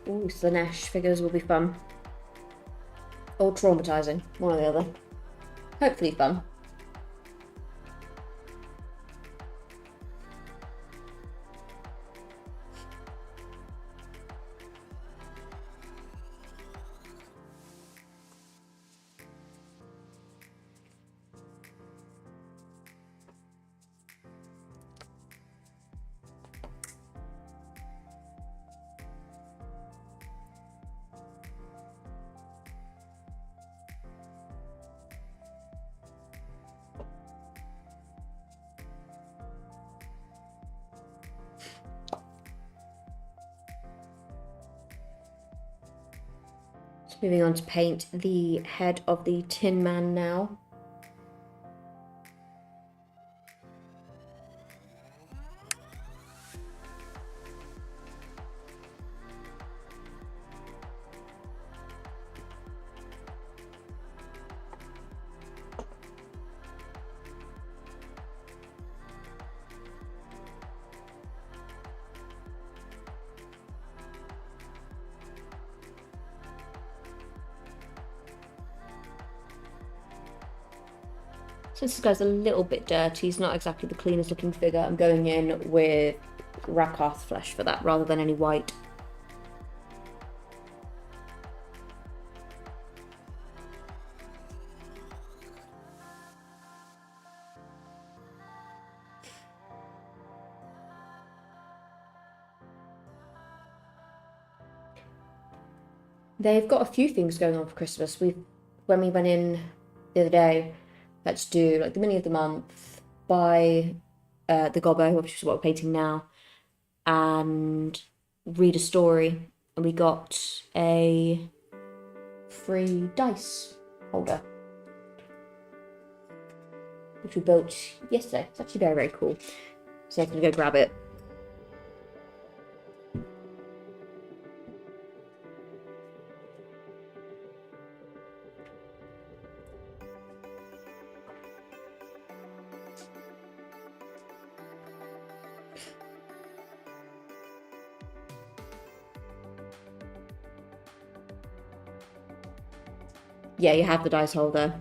Ooh, Slanesh figures will be fun. Or traumatizing, one or the other. Hopefully fun. Moving on to paint the head of the Tin Man now. Since this guy's a little bit dirty, he's not exactly the cleanest looking figure, I'm going in with Rakarth flesh for that rather than any white. They've got a few things going on for Christmas. When we went in the other day, let's do like the mini of the month, buy the Gobbo, which is what we're painting now, and read a story. And we got a free dice holder, which we built yesterday. It's actually very, very cool. So I'm going to go grab it. Yeah, you have the dice holder.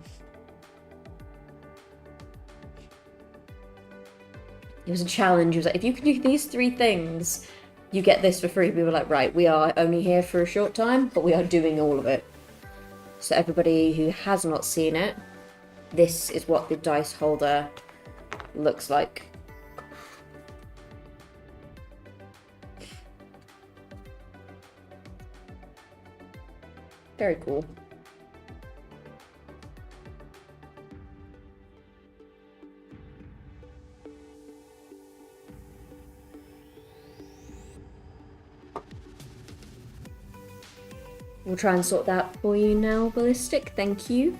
It was a challenge. It was like, if you can do these 3 things, you get this for free. We were like, right, we are only here for a short time, but we are doing all of it. So everybody who has not seen it, this is what the dice holder looks like. Very cool. We'll try and sort that for you now, Ballistic. Thank you.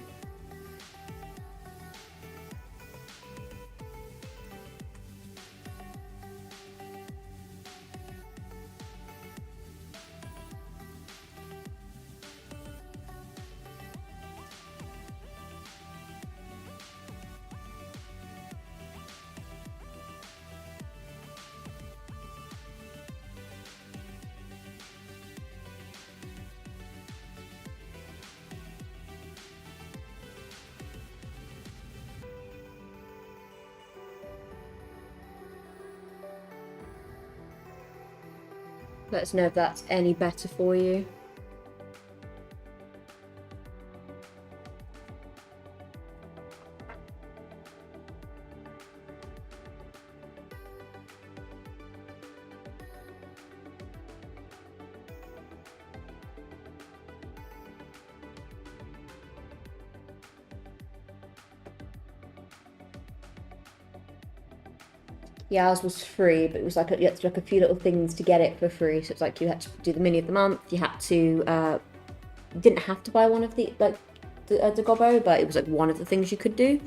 Let us know if that's any better for you. Yeah, ours was free, but it was like you had to do a few little things to get it for free. So it's like you had to do the mini of the month. You had to, you didn't have to buy one of the the Gobbo, but it was like one of the things you could do.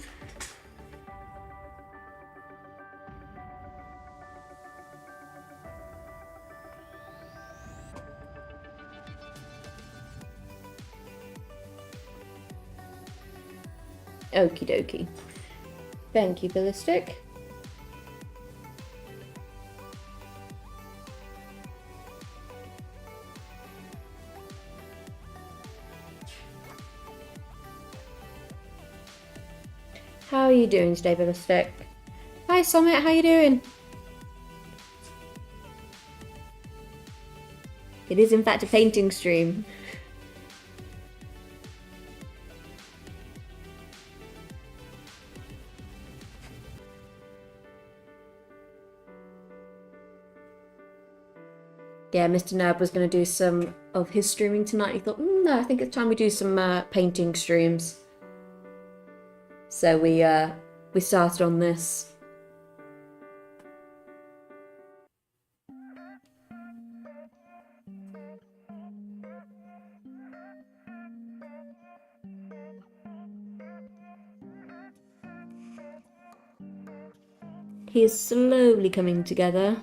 Okie dokie. Thank you, Ballistic. How are you doing today, Ballistic? Hi, Summit, how you doing? It is in fact a painting stream. Yeah, Mr. Nerd was going to do some of his streaming tonight. He thought, no, I think it's time we do some painting streams. So we started on this. He is slowly coming together.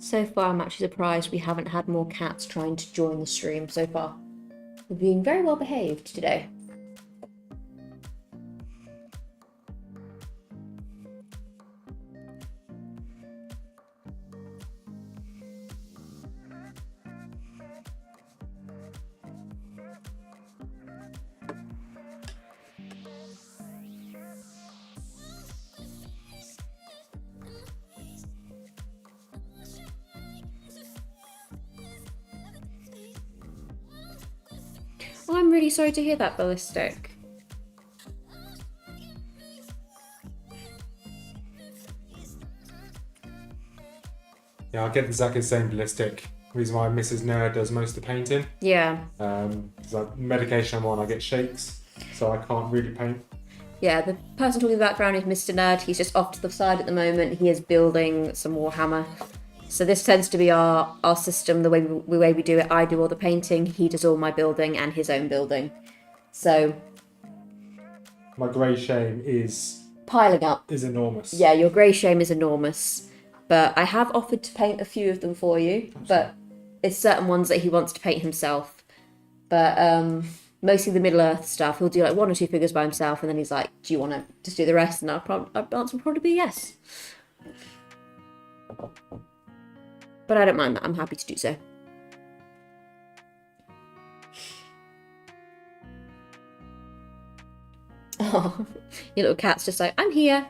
So far, I'm actually surprised we haven't had more cats trying to join the stream so far. We're being very well behaved today. Oh, I'm really sorry to hear that, Ballistic. Yeah, I get exactly the same Ballistic. Reason why Mrs. Nerd does most of the painting. Yeah. Because medication I'm on, I get shakes, so I can't really paint. Yeah, the person talking in the background is Mr. Nerd. He's just off to the side at the moment. He is building some Warhammer. So this tends to be our system, the way we do it. I do all the painting, he does all my building and his own building. So My grey shame is piling up. Is enormous. Yeah, your grey shame is enormous. But I have offered to paint a few of them for you. But it's certain ones that he wants to paint himself. But mostly the Middle-earth stuff. He'll do like 1 or 2 figures by himself, and then he's like, do you want to just do the rest? And our answer will probably be yes. But I don't mind that. I'm happy to do so. Oh, your little cat's just like, I'm here.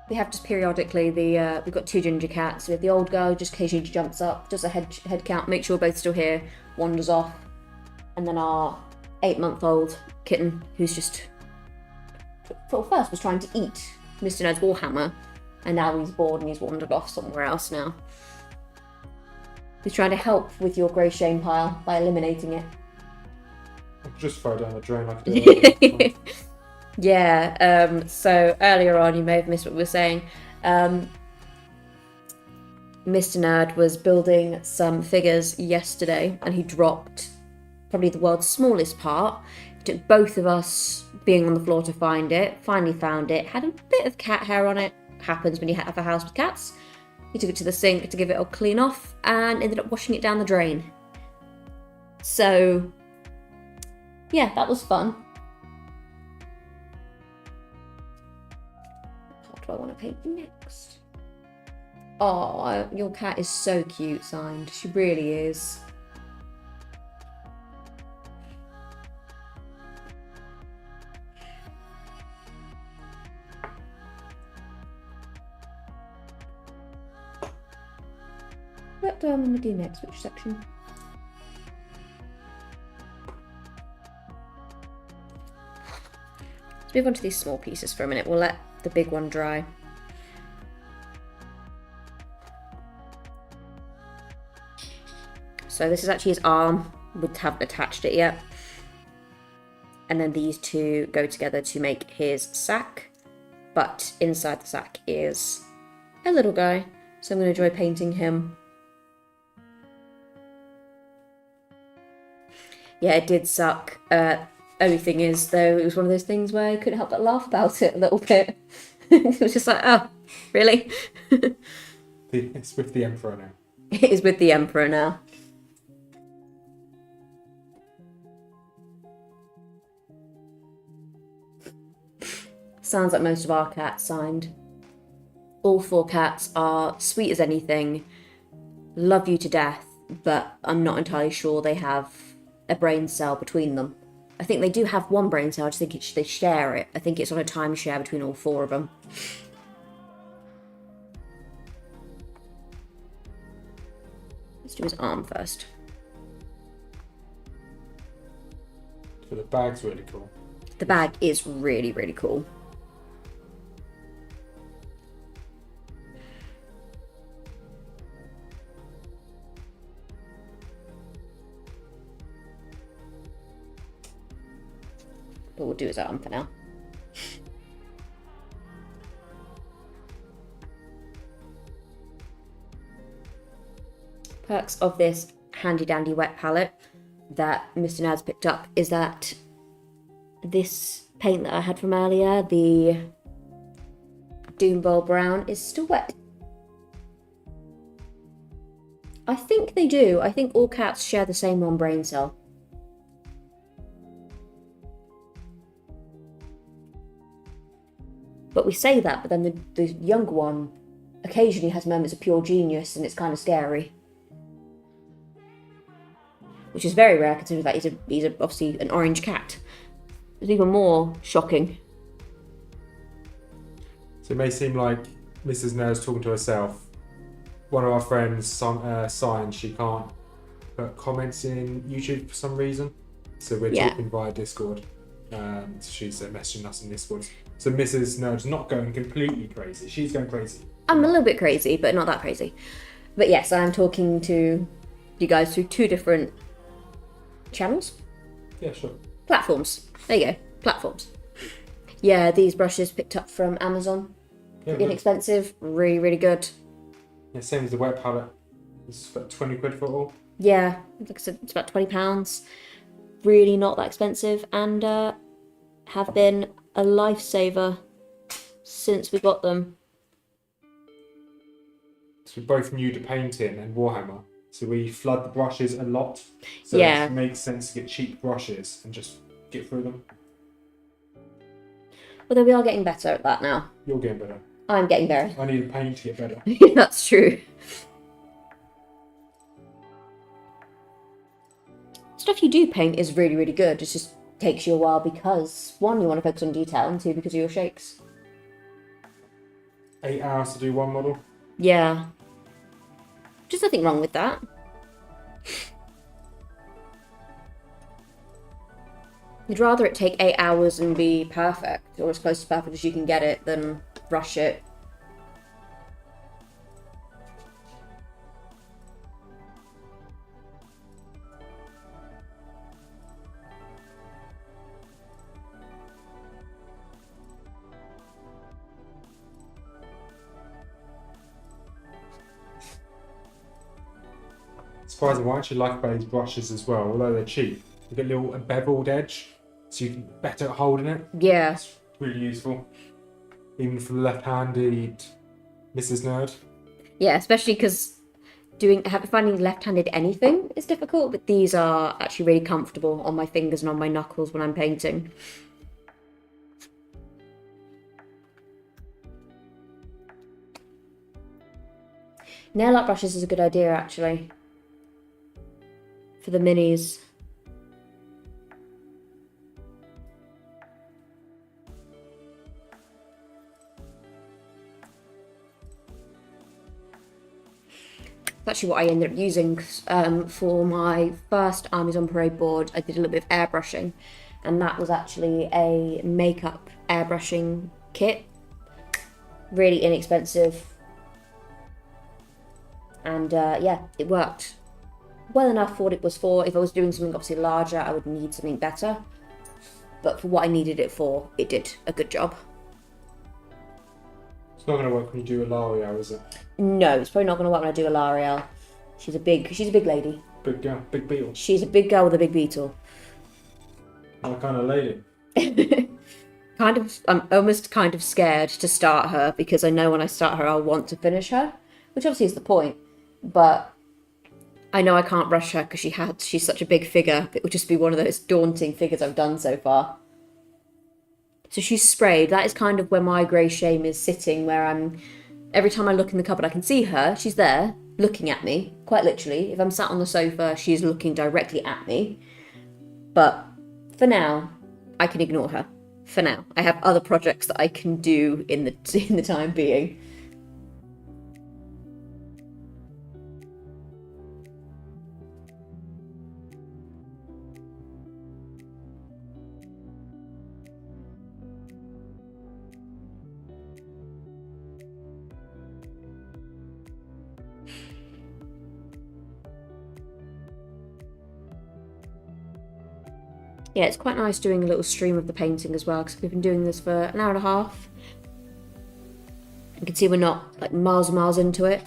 We have just periodically we've got 2 ginger cats. We have the old girl, just occasionally jumps up, does a head count, make sure we're both still here, wanders off, and then our 8-month-old kitten, who's just first was trying to eat Mr. Ned's Warhammer, and now he's bored and he's wandered off somewhere else now. He's trying to help with your grey shame pile by eliminating it. I'll just throw it down the drain like I did earlier. Yeah, so earlier on, you may have missed what we were saying. Mr. Nerd was building some figures yesterday, and he dropped probably the world's smallest part. It took both of us being on the floor to find it. Finally found it. Had a bit of cat hair on it. Happens when you have a house with cats. He took it to the sink to give it a clean off, and ended up washing it down the drain. So, yeah, that was fun. What do I want to paint next? Oh, your cat is so cute, signed. She really is. What do I want to do next? Which section? Let's move on to these small pieces for a minute. We'll let the big one dry. So this is actually his arm. We haven't attached it yet. And then these two go together to make his sack. But inside the sack is a little guy. So I'm going to enjoy painting him. Yeah, it did suck. Only thing is, though, it was one of those things where I couldn't help but laugh about it a little bit. It was just like, oh, really? It's with the Emperor now. It is with the Emperor now. Sounds like most of our cats signed. All 4 cats are sweet as anything, love you to death, but I'm not entirely sure they have a brain cell between them. I think they do have one brain cell, I just think they share it. I think it's on a timeshare between all 4 of them. Let's do his arm first. But the bag's really cool. The bag is really, really cool. But we'll do his arm for now. Perks of this handy dandy wet palette that Mr. Nad's picked up is that this paint that I had from earlier, the Doom Brown, is still wet. I think they do. I think all cats share the same one brain cell. But we say that, but then the younger one occasionally has moments of pure genius, and it's kind of scary. Which is very rare, considering that he's obviously an orange cat. It's even more shocking. So it may seem like Mrs. Nerd's talking to herself. One of our friends signed she can't put comments in YouTube for some reason. So we're talking via Discord. She's messaging us in Discord. So Mrs. Nerd's not going completely crazy. She's going crazy. I'm a little bit crazy, but not that crazy. But yes, I'm talking to you guys through 2 different channels? Yeah, sure. Platforms. There you go. Platforms. Yeah, these brushes picked up from Amazon. Yeah, inexpensive. Really, really good. Yeah, same as the wet palette. It's about 20 quid for it all. Yeah, like I said, it's about £20. Really not that expensive, and have been a lifesaver since we got them. So we're both new to painting and Warhammer. So we flood the brushes a lot. So Yeah. it makes sense to get cheap brushes and just get through them. Although we are getting better at that now. You're getting better. I'm getting better. I need a paint to get better. That's true. Stuff you do paint is really, really good. It just takes you a while because, 1, you want to focus on detail, and 2, because of your shakes. 8 hours to do one model. Yeah. There's nothing wrong with that. You'd rather it take 8 hours and be perfect, or as close to perfect as you can get it, than rush it. Surprisingly, I actually like these brushes as well, although they're cheap. You've got a little beveled edge, so you can better at holding it. Yeah. It's really useful. Even for the left-handed Mrs. Nerd. Yeah, especially because finding left-handed anything is difficult, but these are actually really comfortable on my fingers and on my knuckles when I'm painting. Nail art brushes is a good idea, actually, for the minis. That's actually what I ended up using for my first Armies on Parade board. I did a little bit of airbrushing, and that was actually a makeup airbrushing kit. Really inexpensive. And yeah, it worked well enough for what it was for. If I was doing something obviously larger, I would need something better. But for what I needed it for, it did a good job. It's not going to work when you do a Lario, is it? No, it's probably not going to work when I do a L'Oreal. She's a big lady. Big girl, big beetle. She's a big girl with a big beetle. My kind of lady. I'm almost kind of scared to start her, because I know when I start her, I'll want to finish her, which obviously is the point. But I know I can't rush her because she's such a big figure. It would just be one of those daunting figures I've done so far. So she's sprayed. That is kind of where my grey shame is sitting, where I'm Every time I look in the cupboard, I can see her. She's there, looking at me, quite literally. If I'm sat on the sofa, she's looking directly at me. But for now, I can ignore her. For now, I have other projects that I can do in the time being. Yeah, it's quite nice doing a little stream of the painting as well, because we've been doing this for an hour and a half. You can see we're not like miles and miles into it,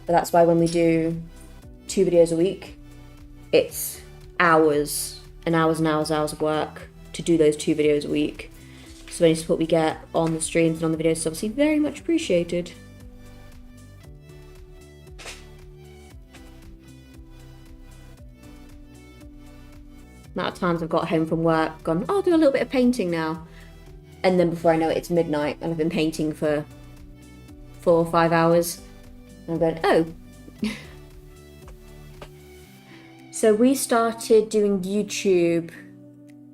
but that's why when we do 2 videos a week, it's hours and hours and hours of work to do those 2 videos a week. So any support we get on the streams and on the videos is obviously very much appreciated. Amount of times I've got home from work, gone, oh, I'll do a little bit of painting now. And then before I know it, it's midnight and I've been painting for 4 or 5 hours. And I'm going, oh. So we started doing YouTube,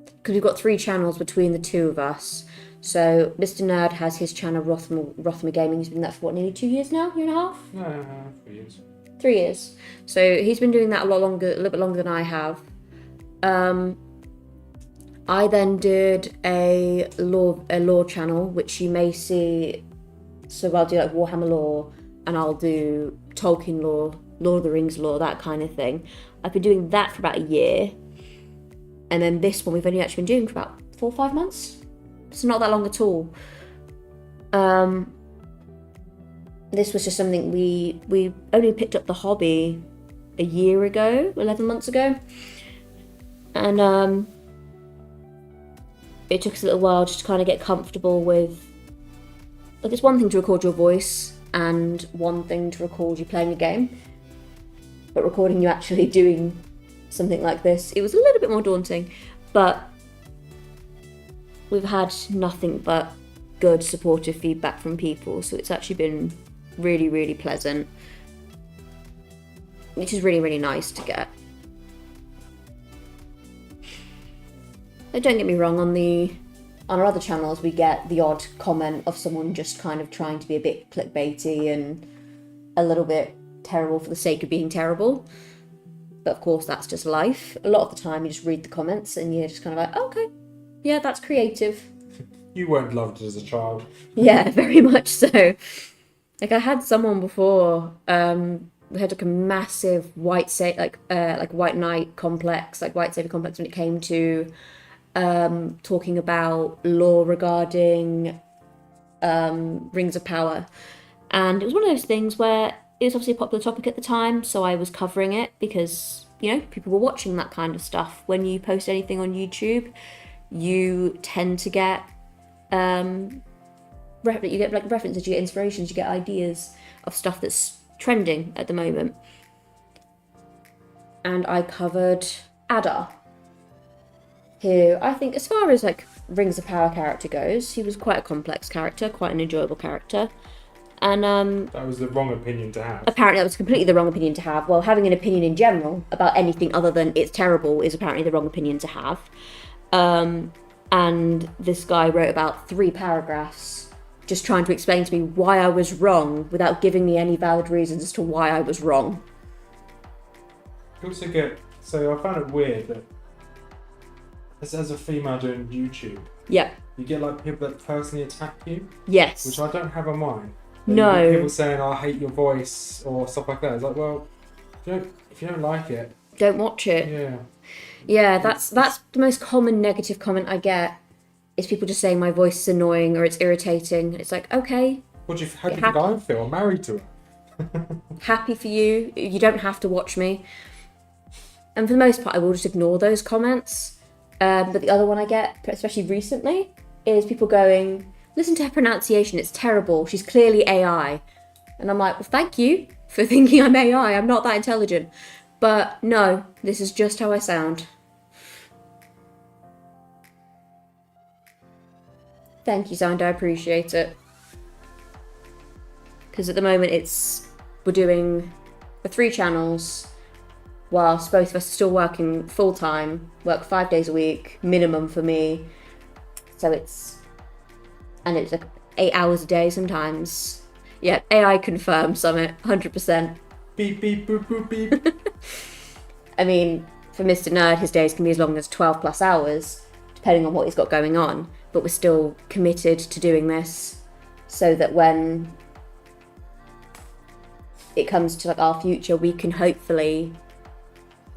because we've got 3 channels between the 2 of us. So Mr. Nerd has his channel, Rothmer Gaming. He's been doing that for what, nearly 2 years now? Year and a half? No, 3 years. 3 years. So he's been doing that a little bit longer than I have. I then did a lore channel, which you may see. So I'll do like Warhammer lore, and I'll do Tolkien lore, Lord of the Rings lore, that kind of thing. I've been doing that for about a year, and then this one we've only actually been doing for about 4 or 5 months. It's not that long at all. This was just something we only picked up the hobby a year ago, 11 months ago. And it took us a little while just to kind of get comfortable with, like, it's one thing to record your voice and one thing to record you playing a game, but recording you actually doing something like this, it was a little bit more daunting. But we've had nothing but good supportive feedback from people, so it's actually been really, really pleasant, which is really, really nice to get. But don't get me wrong, on our other channels we get the odd comment of someone just kind of trying to be a bit clickbaity and a little bit terrible for the sake of being terrible. But of course that's just life. A lot of the time you just read the comments and you're just kind of like, oh, okay, yeah, that's creative. You weren't loved as a child. Yeah, very much so. Like I had someone before, they had like a massive white knight complex, like white savior complex when it came to talking about lore regarding Rings of Power. And it was one of those things where it was obviously a popular topic at the time, so I was covering it because, you know, people were watching that kind of stuff. When you post anything on YouTube, you tend to get you get like references, you get inspirations, you get ideas of stuff that's trending at the moment. And I covered Adar, who I think, as far as like Rings of Power character goes, he was quite a complex character, quite an enjoyable character. And that was the wrong opinion to have. Apparently that was completely the wrong opinion to have. Well, having an opinion in general about anything other than it's terrible is apparently the wrong opinion to have. And this guy wrote about 3 paragraphs just trying to explain to me why I was wrong without giving me any valid reasons as to why I was wrong. You also so I found it weird that as a female doing YouTube, yeah, you get like people that personally attack you. Yes. Which I don't have on mine. No. You get people saying, I hate your voice or stuff like that. It's like, well, if you don't like it, don't watch it. Yeah. Yeah, that's the most common negative comment I get, is people just saying my voice is annoying or it's irritating. It's like, okay. How do you think I feel? I'm married to her. Happy for you. You don't have to watch me. And for the most part, I will just ignore those comments. But the other one I get, especially recently, is people going, listen to her pronunciation, it's terrible. She's clearly AI. And I'm like, well, thank you for thinking I'm AI. I'm not that intelligent. But no, this is just how I sound. Thank you, Sound. I appreciate it. because at the moment we're doing the 3 channels, whilst both of us are still working full time, work 5 days a week, minimum for me. So it's like 8 hours a day sometimes. Yeah, AI confirmed, Summit, 100%. Beep, beep, boop, boop, beep. I mean, for Mr. Nerd, his days can be as long as 12 plus hours, depending on what he's got going on. But we're still committed to doing this so that when it comes to like our future, we can hopefully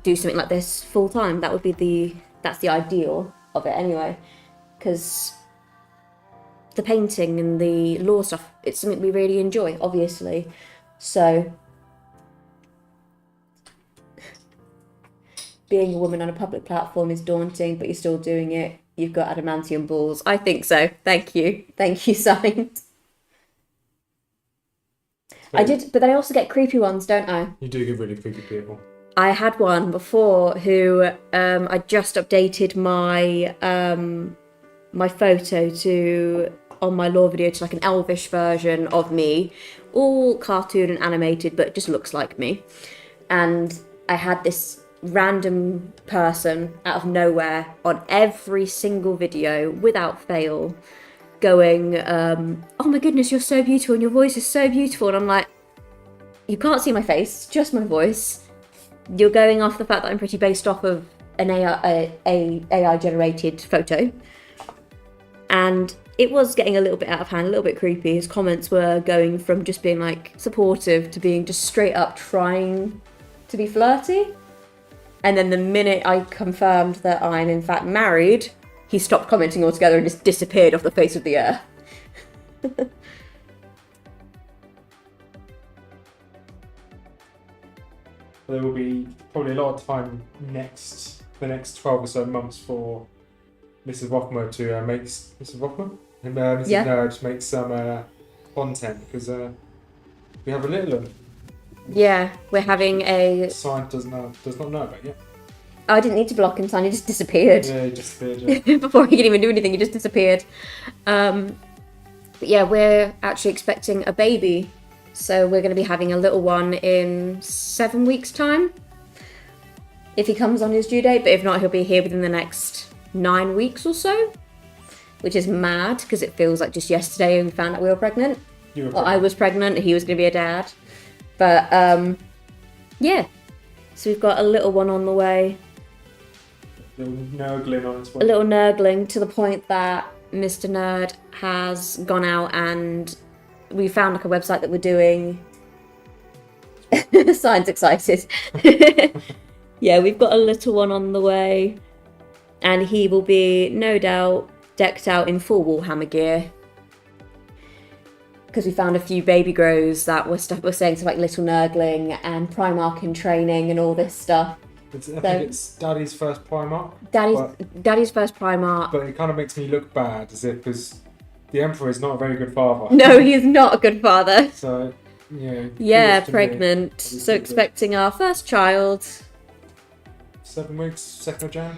do something like this full time. That would be that's the ideal of it anyway, because the painting and the lore stuff, it's something we really enjoy, obviously. So being a woman on a public platform is daunting, but you're still doing it. You've got adamantium balls. I think so. Thank you, signed. I did, but then I also get creepy ones, don't I? You do get really creepy people. I had one before who I just updated my my photo to on my lore video to like an elvish version of me, all cartoon and animated, but it just looks like me. And I had this random person out of nowhere on every single video without fail going, oh my goodness, you're so beautiful and your voice is so beautiful. And I'm like, you can't see my face, just my voice. You're going off the fact that I'm pretty based off of an AI generated photo. And it was getting a little bit out of hand, a little bit creepy. His comments were going from just being like supportive to being just straight up trying to be flirty. And then the minute I confirmed that I'm in fact married, he stopped commenting altogether and just disappeared off the face of the earth. There will be probably a lot of time the next 12 or so months for Mrs. Rothmer to make Mrs. Rothmer? Mrs. Yeah. Nerd to make some content, because we have a little one. Yeah, we're having a... Sign does not know about it. I didn't need to block him, Sign, he just disappeared. Yeah, he disappeared, yeah. Before he could even do anything, he just disappeared. But yeah, we're actually expecting a baby. So we're going to be having a little one in 7 weeks' time. If he comes on his due date, but if not, he'll be here within the next 9 weeks or so. Which is mad, because it feels like just yesterday we found out we were pregnant. You were Well, pregnant. I was pregnant, he was going to be a dad. But, yeah. So we've got a little one on the way. A little nurgling on its way. A little nurgling, to the point that Mr. Nerd has gone out and we found like a website that we're doing. Sign's excited. Yeah, we've got a little one on the way. And he will be, no doubt, decked out in full Warhammer gear. Because we found a few baby grows that were saying something like Little Nurgling and Primarch in training and all this stuff. I think it's Daddy's first Primarch. Daddy's first Primarch. But it kind of makes me look bad, as if because the Emperor is not a very good father. No, he is not a good father. So, yeah. Yeah, kudos to me. pregnant. So expecting our first child. 7 weeks, 2nd of Jan.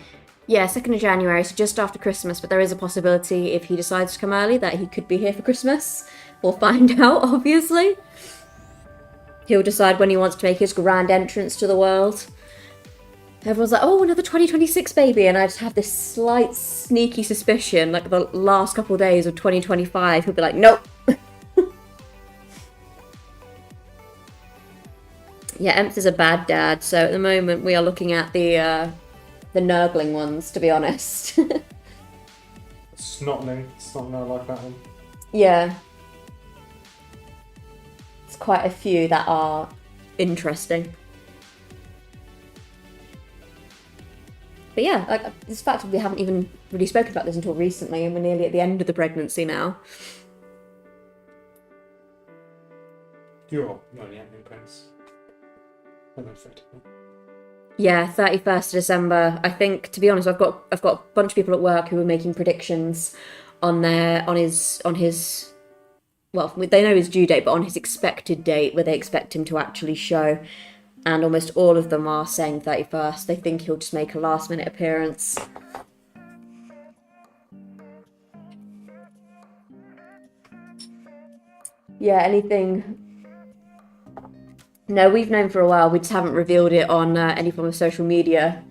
Yeah, 2nd of January, so just after Christmas. But there is a possibility if he decides to come early that he could be here for Christmas. We'll find out, obviously. He'll decide when he wants to make his grand entrance to the world. Everyone's like, oh, another 2026 baby. And I just have this slight sneaky suspicion, like the last couple of days of 2025, he'll be like, nope. Yeah, Emps is a bad dad, so at the moment we are looking at the nurgling ones, to be honest. Snotling, I like that one. Yeah. It's quite a few that are interesting. But yeah, like this fact we haven't even really spoken about this until recently, and we're nearly at the end of the pregnancy now. You're only having Prince. Yeah, 31st of December. I think, to be honest, I've got a bunch of people at work who are making predictions on his well, they know his due date, but on his expected date, where they expect him to actually show. And almost all of them are saying 31st. They think he'll just make a last minute appearance. Yeah, anything No, we've known for a while. We just haven't revealed it on any form of social media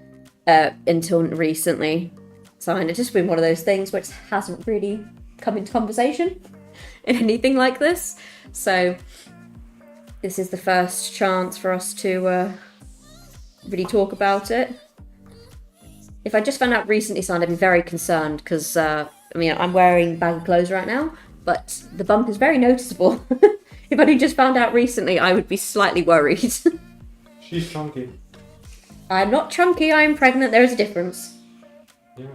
until recently. So it's just been one of those things which hasn't really come into conversation in anything like this. So this is the first chance for us to really talk about it. If I just found out recently, son, I'd be very concerned because, I mean, I'm wearing baggy clothes right now, but the bump is very noticeable. If I'd just found out recently, I would be slightly worried. She's chunky. I'm not chunky, I'm pregnant, there is a difference. Yeah.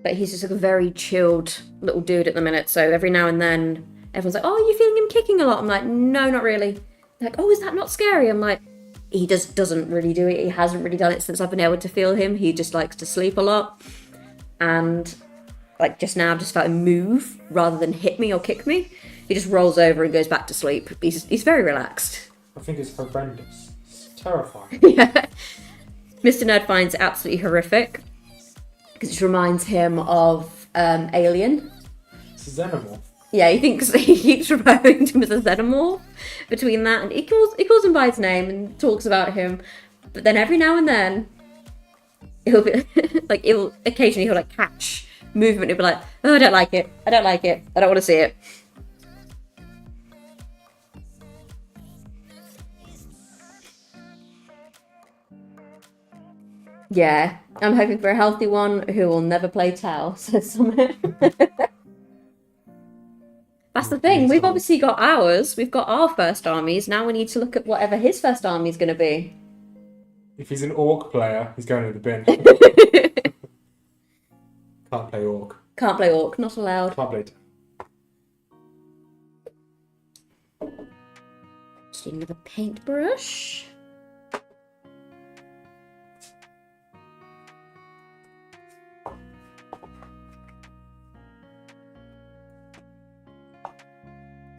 But he's just like a very chilled little dude at the minute, so every now and then everyone's like, oh, are you feeling him kicking a lot? I'm like, no, not really. They're like, oh, is that not scary? I'm like, he just doesn't really do it. He hasn't really done it since I've been able to feel him. He just likes to sleep a lot. And like just now, I've just felt him move rather than hit me or kick me. He just rolls over and goes back to sleep. He's very relaxed. I think it's horrendous. It's terrifying. Yeah. Mr. Nerd finds it absolutely horrific because it reminds him of Alien. It's a xenomorph. Yeah, he keeps referring to him as a xenomorph. Between that and he calls him by his name and talks about him, but then every now and then he'll be like he'll like catch movement. He'll be like, oh, I don't like it. I don't want to see it. Yeah, I'm hoping for a healthy one who will never play Tau, says someone. That's the thing, we've obviously got ours, we've got our first armies, now we need to look at whatever his first army is going to be. If he's an orc player, he's going to the bin. Can't play orc. Can't play orc, not allowed. Can't play Just need another paintbrush.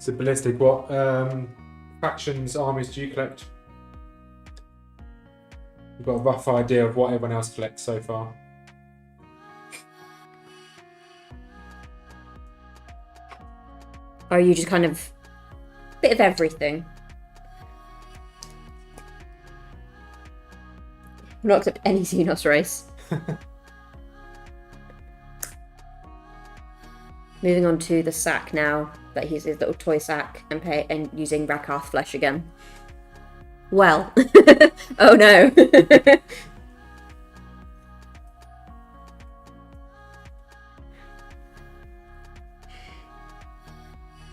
So Ballistic, what factions, armies do you collect? You've got a rough idea of what everyone else collects so far? Or are you just kind of a bit of everything? Not accept any Xenos race. Moving on to the sack now, that he's his little toy sack and using Rakarth flesh again. Well, oh no.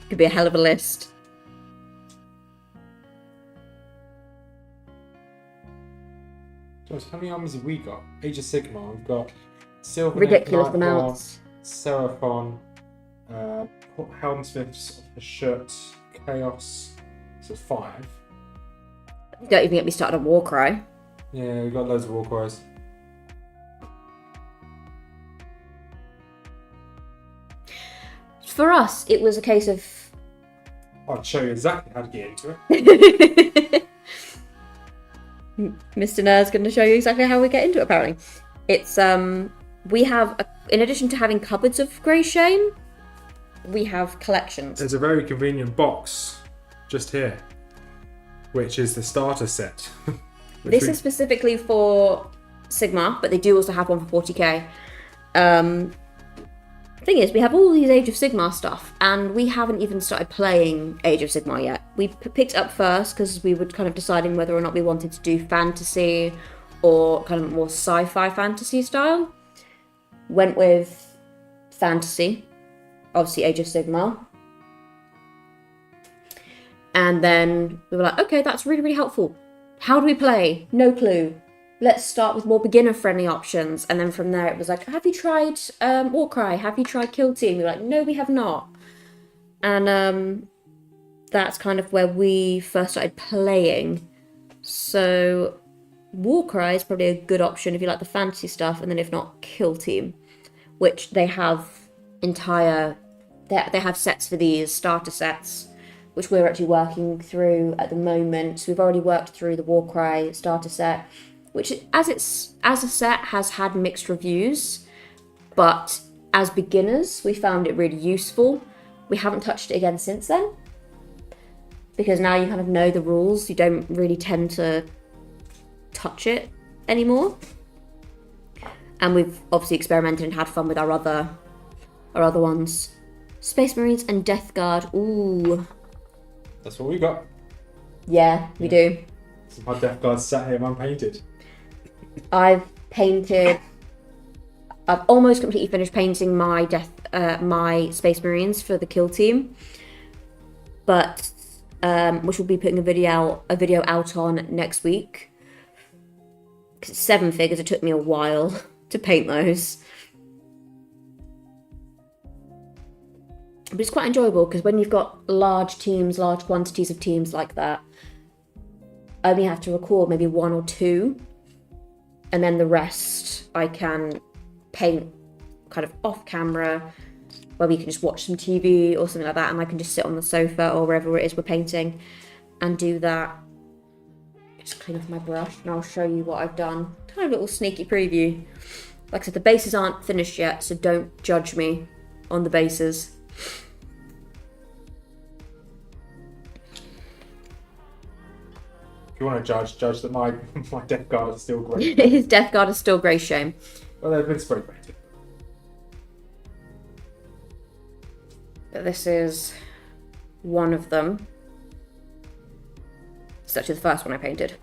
Could be a hell of a list. Josh, how many armies have we got? Age of Sigma, we've got Silver, Ridiculous amounts. Seraphon, Helmsmiths, Shirt, Chaos, so 5. Don't even get me started on Warcry. Yeah, we've got loads of Warcries. For us, it was a case of... I'll show you exactly how to get into it. Mr. Nerd's going to show you exactly how we get into it, apparently. It's, we have, in addition to having cupboards of Grey Shame, we have collections. There's a very convenient box just here, which is the starter set. This is specifically for Sigma, but they do also have one for 40k. Thing is, we have all these Age of Sigmar stuff, and we haven't even started playing Age of Sigmar yet. We picked it up first because we were kind of deciding whether or not we wanted to do fantasy or kind of more sci-fi fantasy style. Went with fantasy, obviously Age of Sigmar. And then we were like, okay, that's really, really helpful. How do we play? No clue. Let's start with more beginner-friendly options. And then from there it was like, have you tried Warcry? Have you tried Kill Team? We were like, no, we have not. And that's kind of where we first started playing. So Warcry is probably a good option if you like the fantasy stuff, and then if not, Kill Team, which they have they have sets for these, starter sets, which we're actually working through at the moment. So we've already worked through the Warcry starter set, which as a set has had mixed reviews, but as beginners we found it really useful. We haven't touched it again since then, because now you kind of know the rules, you don't really tend to touch it anymore. And we've obviously experimented and had fun with our other ones. Space Marines and Death Guard. Ooh. That's what we got. Yeah, we do. So my Death Guard sat here unpainted. I've almost completely finished painting my my Space Marines for the kill team, but which we'll be putting a video out on next week. 'Cause it's 7 figures, it took me a while to paint those. But it's quite enjoyable because when you've got large teams, large quantities of teams like that, I only have to record maybe 1 or 2, and then the rest I can paint kind of off camera, where we can just watch some TV or something like that, and I can just sit on the sofa or wherever it is we're painting and do that. Just clean off my brush and I'll show you what I've done. Kind of a little sneaky preview. Like I said, the bases aren't finished yet, so don't judge me on the bases. If you want to judge that my Death Guard is still grey. His Death Guard is still grey shame. Well, they've been spray painted. But this is one of them. It's actually the first one I painted.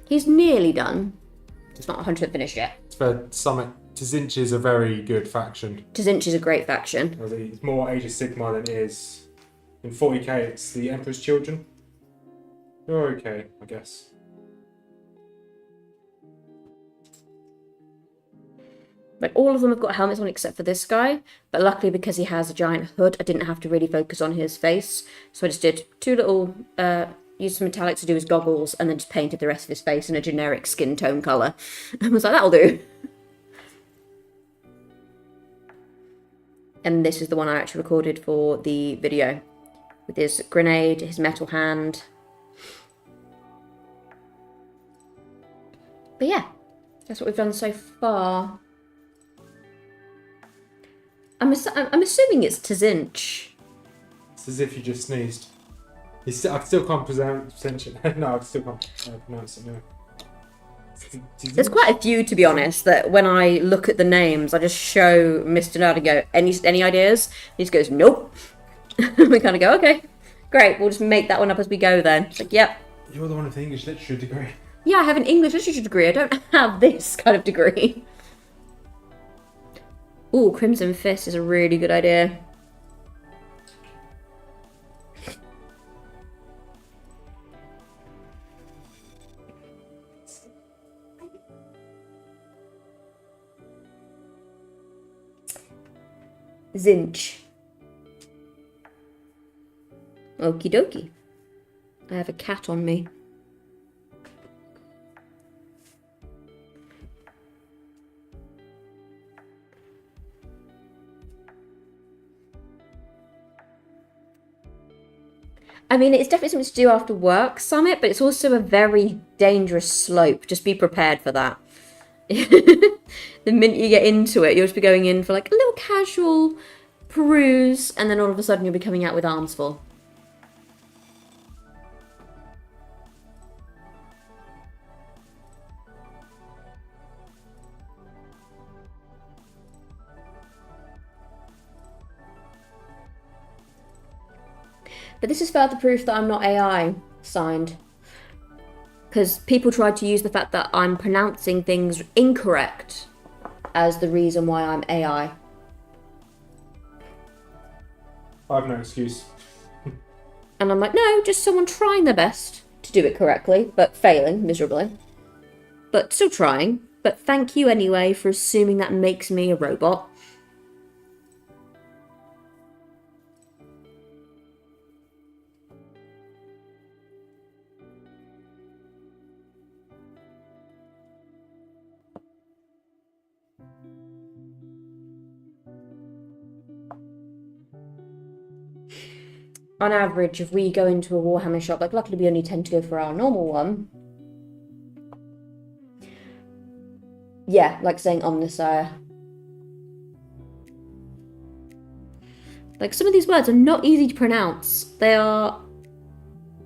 He's nearly done. It's not 100% finished yet. For Summit, Tzinch is a very good faction. Tzinch is a great faction. It's more Age of Sigmar than it is. In 40k, it's the Emperor's Children. You're okay, I guess. Like, all of them have got helmets on except for this guy, but luckily because he has a giant hood, I didn't have to really focus on his face. So I just did 2 little, used some metallics to do his goggles, and then just painted the rest of his face in a generic skin tone colour. I was like, that'll do. And this is the one I actually recorded for the video, with his grenade, his metal hand. But yeah, that's what we've done so far. I'm assuming it's Tzinch. It's as if you just sneezed. I still can't pronounce it. No, I still can't pronounce it. No. There's quite a few, to be honest, that when I look at the names, I just show Mr. Nerd and go, any ideas? He just goes, nope. We kind of go, okay, great, we'll just make that one up as we go then. It's like, yep. You're the one with the English literature degree. Yeah, I have an English literature degree. I don't have this kind of degree. Ooh, Crimson Fist is a really good idea. Zinch. Okie dokie. I have a cat on me. I mean, it's definitely something to do after work, Summit, but it's also a very dangerous slope. Just be prepared for that. The minute you get into it, you'll just be going in for like a little casual peruse, and then all of a sudden you'll be coming out with arms full. But this is further proof that I'm not AI signed. Because people tried to use the fact that I'm pronouncing things incorrect as the reason why I'm AI. I have no excuse. And I'm like, no, just someone trying their best to do it correctly, but failing miserably. But still trying. But thank you anyway for assuming that makes me a robot. on average, if we go into a Warhammer shop, like luckily we only tend to go for our normal one. Yeah, like saying Omnissiah. Like, some of these words are not easy to pronounce. They are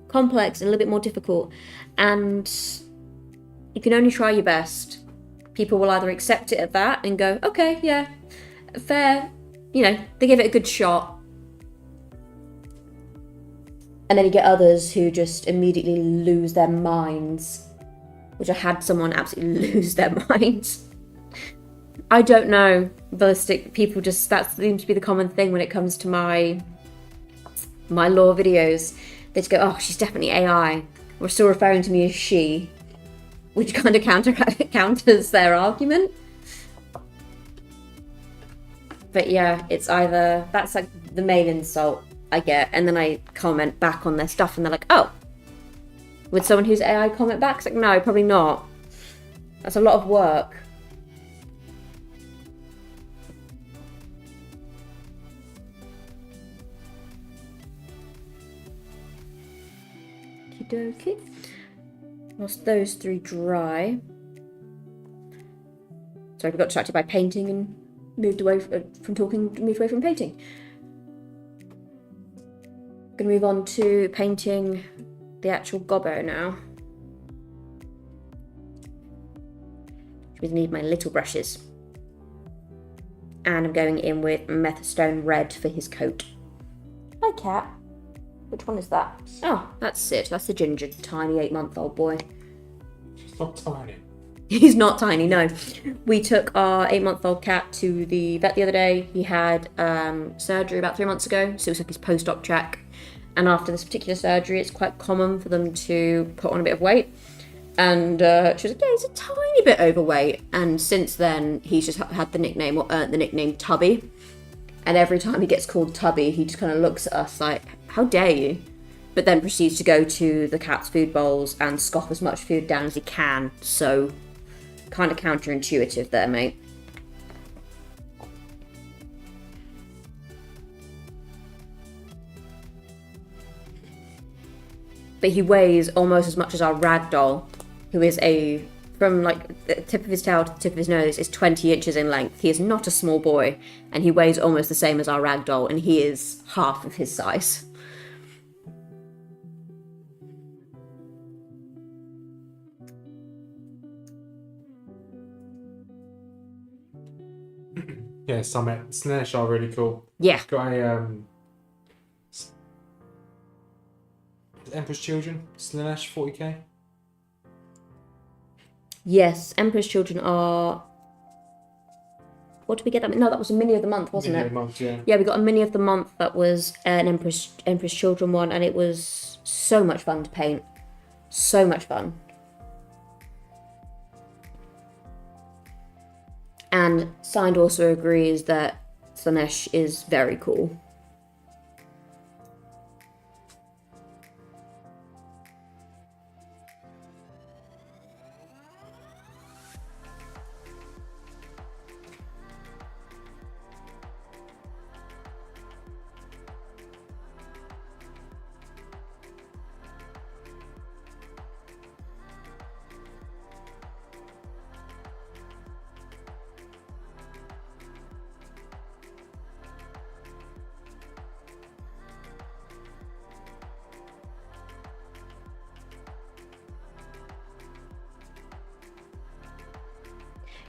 complex and a little bit more difficult. And you can only try your best. People will either accept it at that and go, okay, yeah, fair. You know, they give it a good shot. And then you get others who just immediately lose their minds. Which I had someone absolutely lose their minds. I don't know. Ballistic people just, that seems to be the common thing when it comes to my lore videos. They just go, oh, she's definitely AI. We're still referring to me as she. Which kind of counters their argument. But yeah, it's either, that's like the main insult I get. And then I comment back on their stuff and they're like, oh, would someone who's AI comment back? It's like, no, probably not. That's a lot of work. Okie dokie. Whilst those three dry. Sorry, we got distracted by painting and moved away from talking, moved away from painting. Gonna move on to painting the actual Gobbo now. We need my little brushes. And I'm going in with Methystone Red for his coat. Hi, cat. Which one is that? Oh, that's Sid. That's the ginger, tiny 8-month-old boy. She's not tiny. He's not tiny, no. We took our 8-month-old cat to the vet the other day. He had surgery about 3 months ago, so it was like his post-op check. And after this particular surgery, it's quite common for them to put on a bit of weight. And she was like, yeah, he's a tiny bit overweight. And since then, he's just had the nickname, or earned the nickname, Tubby. And every time he gets called Tubby, he just kind of looks at us like, how dare you? But then proceeds to go to the cat's food bowls and scoff as much food down as he can. So, kind of counterintuitive there, mate. But he weighs almost as much as our ragdoll, who is from like the tip of his tail to the tip of his nose is 20 inches in length. He is not a small boy, and he weighs almost the same as our ragdoll, and he is half of his size. Yeah, Summit. Slanesh are really cool. Yeah. Got a Emperor's Children, Slanesh 40k. Yes, Emperor's Children are... What did we get? No, that was a mini of the month, wasn't Mini it? of the month, yeah. Yeah, we got a mini of the month that was an Emperor's Children one, and it was so much fun to paint. So much fun. And Signed also agrees that Slanesh is very cool.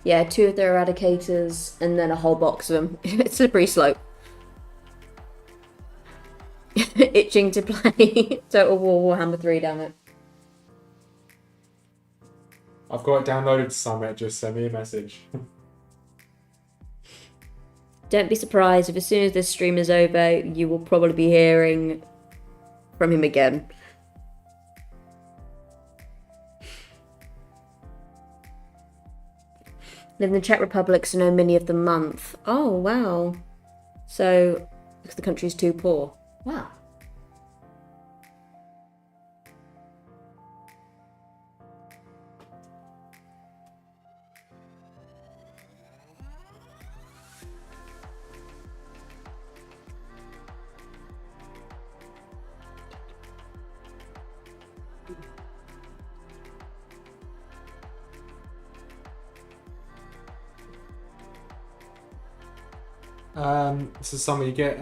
Yeah, 2 of the Eradicators, and then a whole box of them. It's a slippery slope. Itching to play Total War Warhammer 3, damn it. I've got it downloaded to Summit, just send me a message. Don't be surprised if as soon as this stream is over, you will probably be hearing from him again. Live in the Czech Republic, so no mini of the month. Oh, wow. So, because the country's too poor. Wow. This is something you get.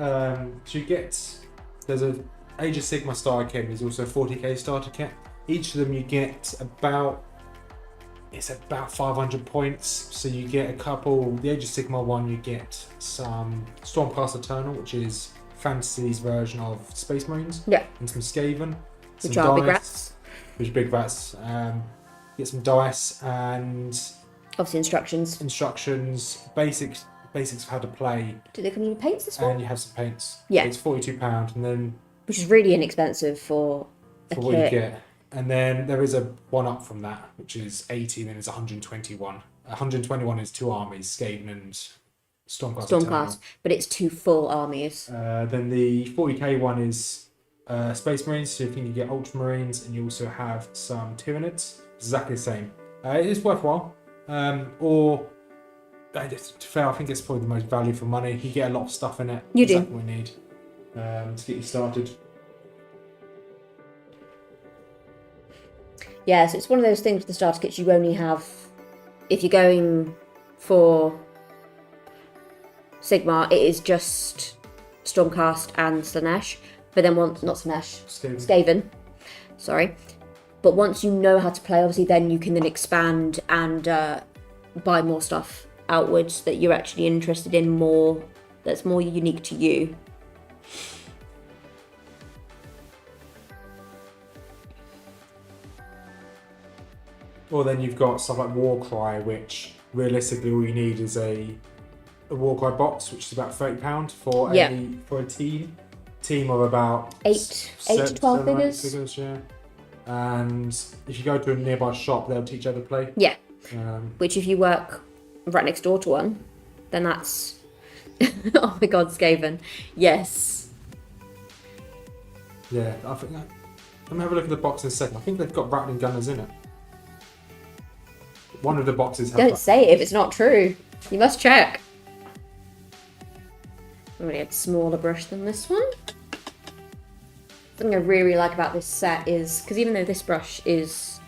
There's a Age of Sigmar starter kit. There's also a 40k starter kit. Each of them you get about 500 points. So you get a couple. The Age of Sigmar one, you get some Stormcast Eternal, which is Fantasy's version of Space Marines. Yeah. And some Skaven. Which are big rats. Which are big rats. Get some dice and obviously instructions, basics of how to play. Do they come in paints this one? And you have some paints. Yeah. It's £42, and then which is really inexpensive for what you get. And then there is a one up from that, which is 80, and then it's 121. 121 is 2 armies, Skaven and Stormcast. But it's 2 full armies. Then the 40k one is Space Marines, so you think you get Ultramarines, and you also have some Tyranids. It's exactly the same. It is worthwhile. To be fair, I think it's probably the most value for money. You get a lot of stuff in it. You do. Exactly what we need to get you started. Yeah, so it's one of those things with the starter kits you only have if you're going for Sigmar. It is just Stormcast and Slanesh, but then not Slanesh, Skaven. Sorry. But once you know how to play, obviously, then you can then expand and buy more stuff outwards that you're actually interested in more, that's more unique to you. Or then you've got stuff like Warcry, which realistically all you need is a Warcry box, which is about £30 for a team of about 8 to 12 figures. Yeah. And if you go to a nearby shop, they'll teach you how to play. Yeah. Which if you work right next door to one, then that's... oh my god, Skaven. Yes. Yeah, I think that... Let me have a look at the box in a second. I think they've got Rattling Gunners in it. One of the boxes has... Don't say it if it's not true. You must check. I'm going to get a smaller brush than this one. Something I really like about this set is, because even though this brush is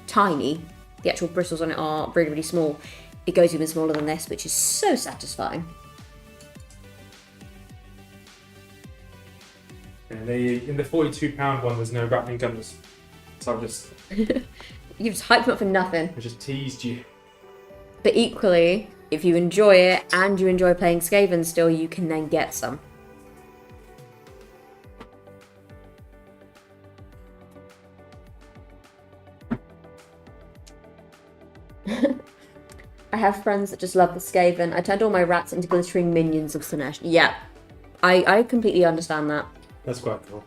tiny, the actual bristles on it are really, really small, it goes even smaller than this, which is so satisfying. And in the £42 one, there's no Rattling Gunners. So I've just... You've just hyped them up for nothing. I just teased you. But equally, if you enjoy it and you enjoy playing Skaven still, you can then get some. I have friends that just love the Skaven. I turned all my rats into glittering minions of Slanesh. Yeah, I completely understand that. That's quite cool.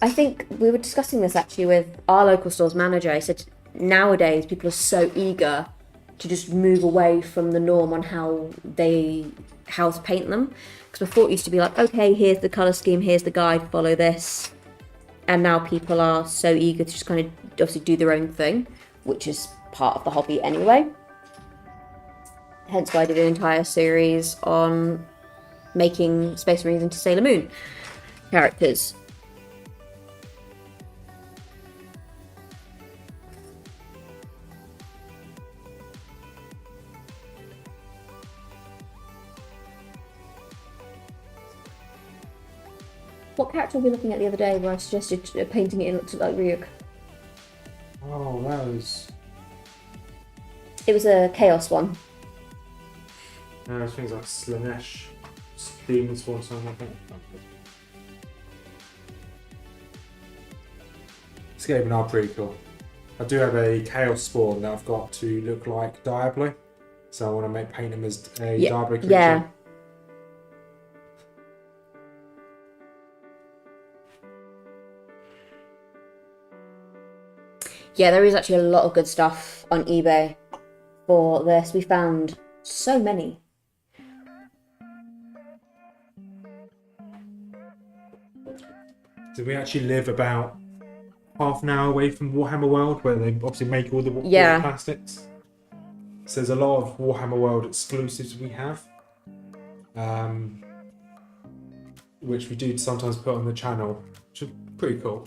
I think we were discussing this actually with our local store's manager. I said nowadays people are so eager to just move away from the norm on how to paint them. Because before it used to be like, okay, here's the colour scheme, here's the guide, follow this. And now people are so eager to just kind of obviously do their own thing, which is part of the hobby anyway. Hence why I did an entire series on making Space Marines into Sailor Moon characters. What character were we looking at the other day where I suggested painting it in looked like Ryuk? Oh, that was... It was a Chaos one. things like Slanesh, Demon Spawn, something like that. Skaven are pretty cool. I do have a Chaos Spawn that I've got to look like Diablo. So I want to paint him as a Diablo creature. Yeah. Yeah, there is actually a lot of good stuff on eBay for this. We found so many. So we actually live about half an hour away from Warhammer World, where they obviously make all the plastics. So there's a lot of Warhammer World exclusives we have, which we do sometimes put on the channel, which is pretty cool.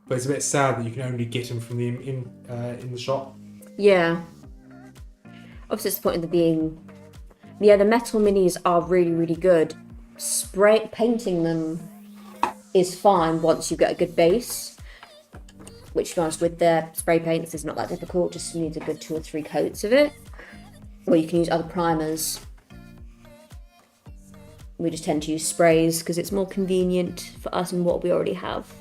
But it's a bit sad that you can only get them from the in the shop. Yeah. Obviously, it's the point of them being Yeah, the metal minis are really, really good. Painting them is fine once you get a good base. Which, to be honest, with the spray paints is not that difficult. Just needs a good 2 or 3 coats of it. Or you can use other primers. We just tend to use sprays because it's more convenient for us and what we already have.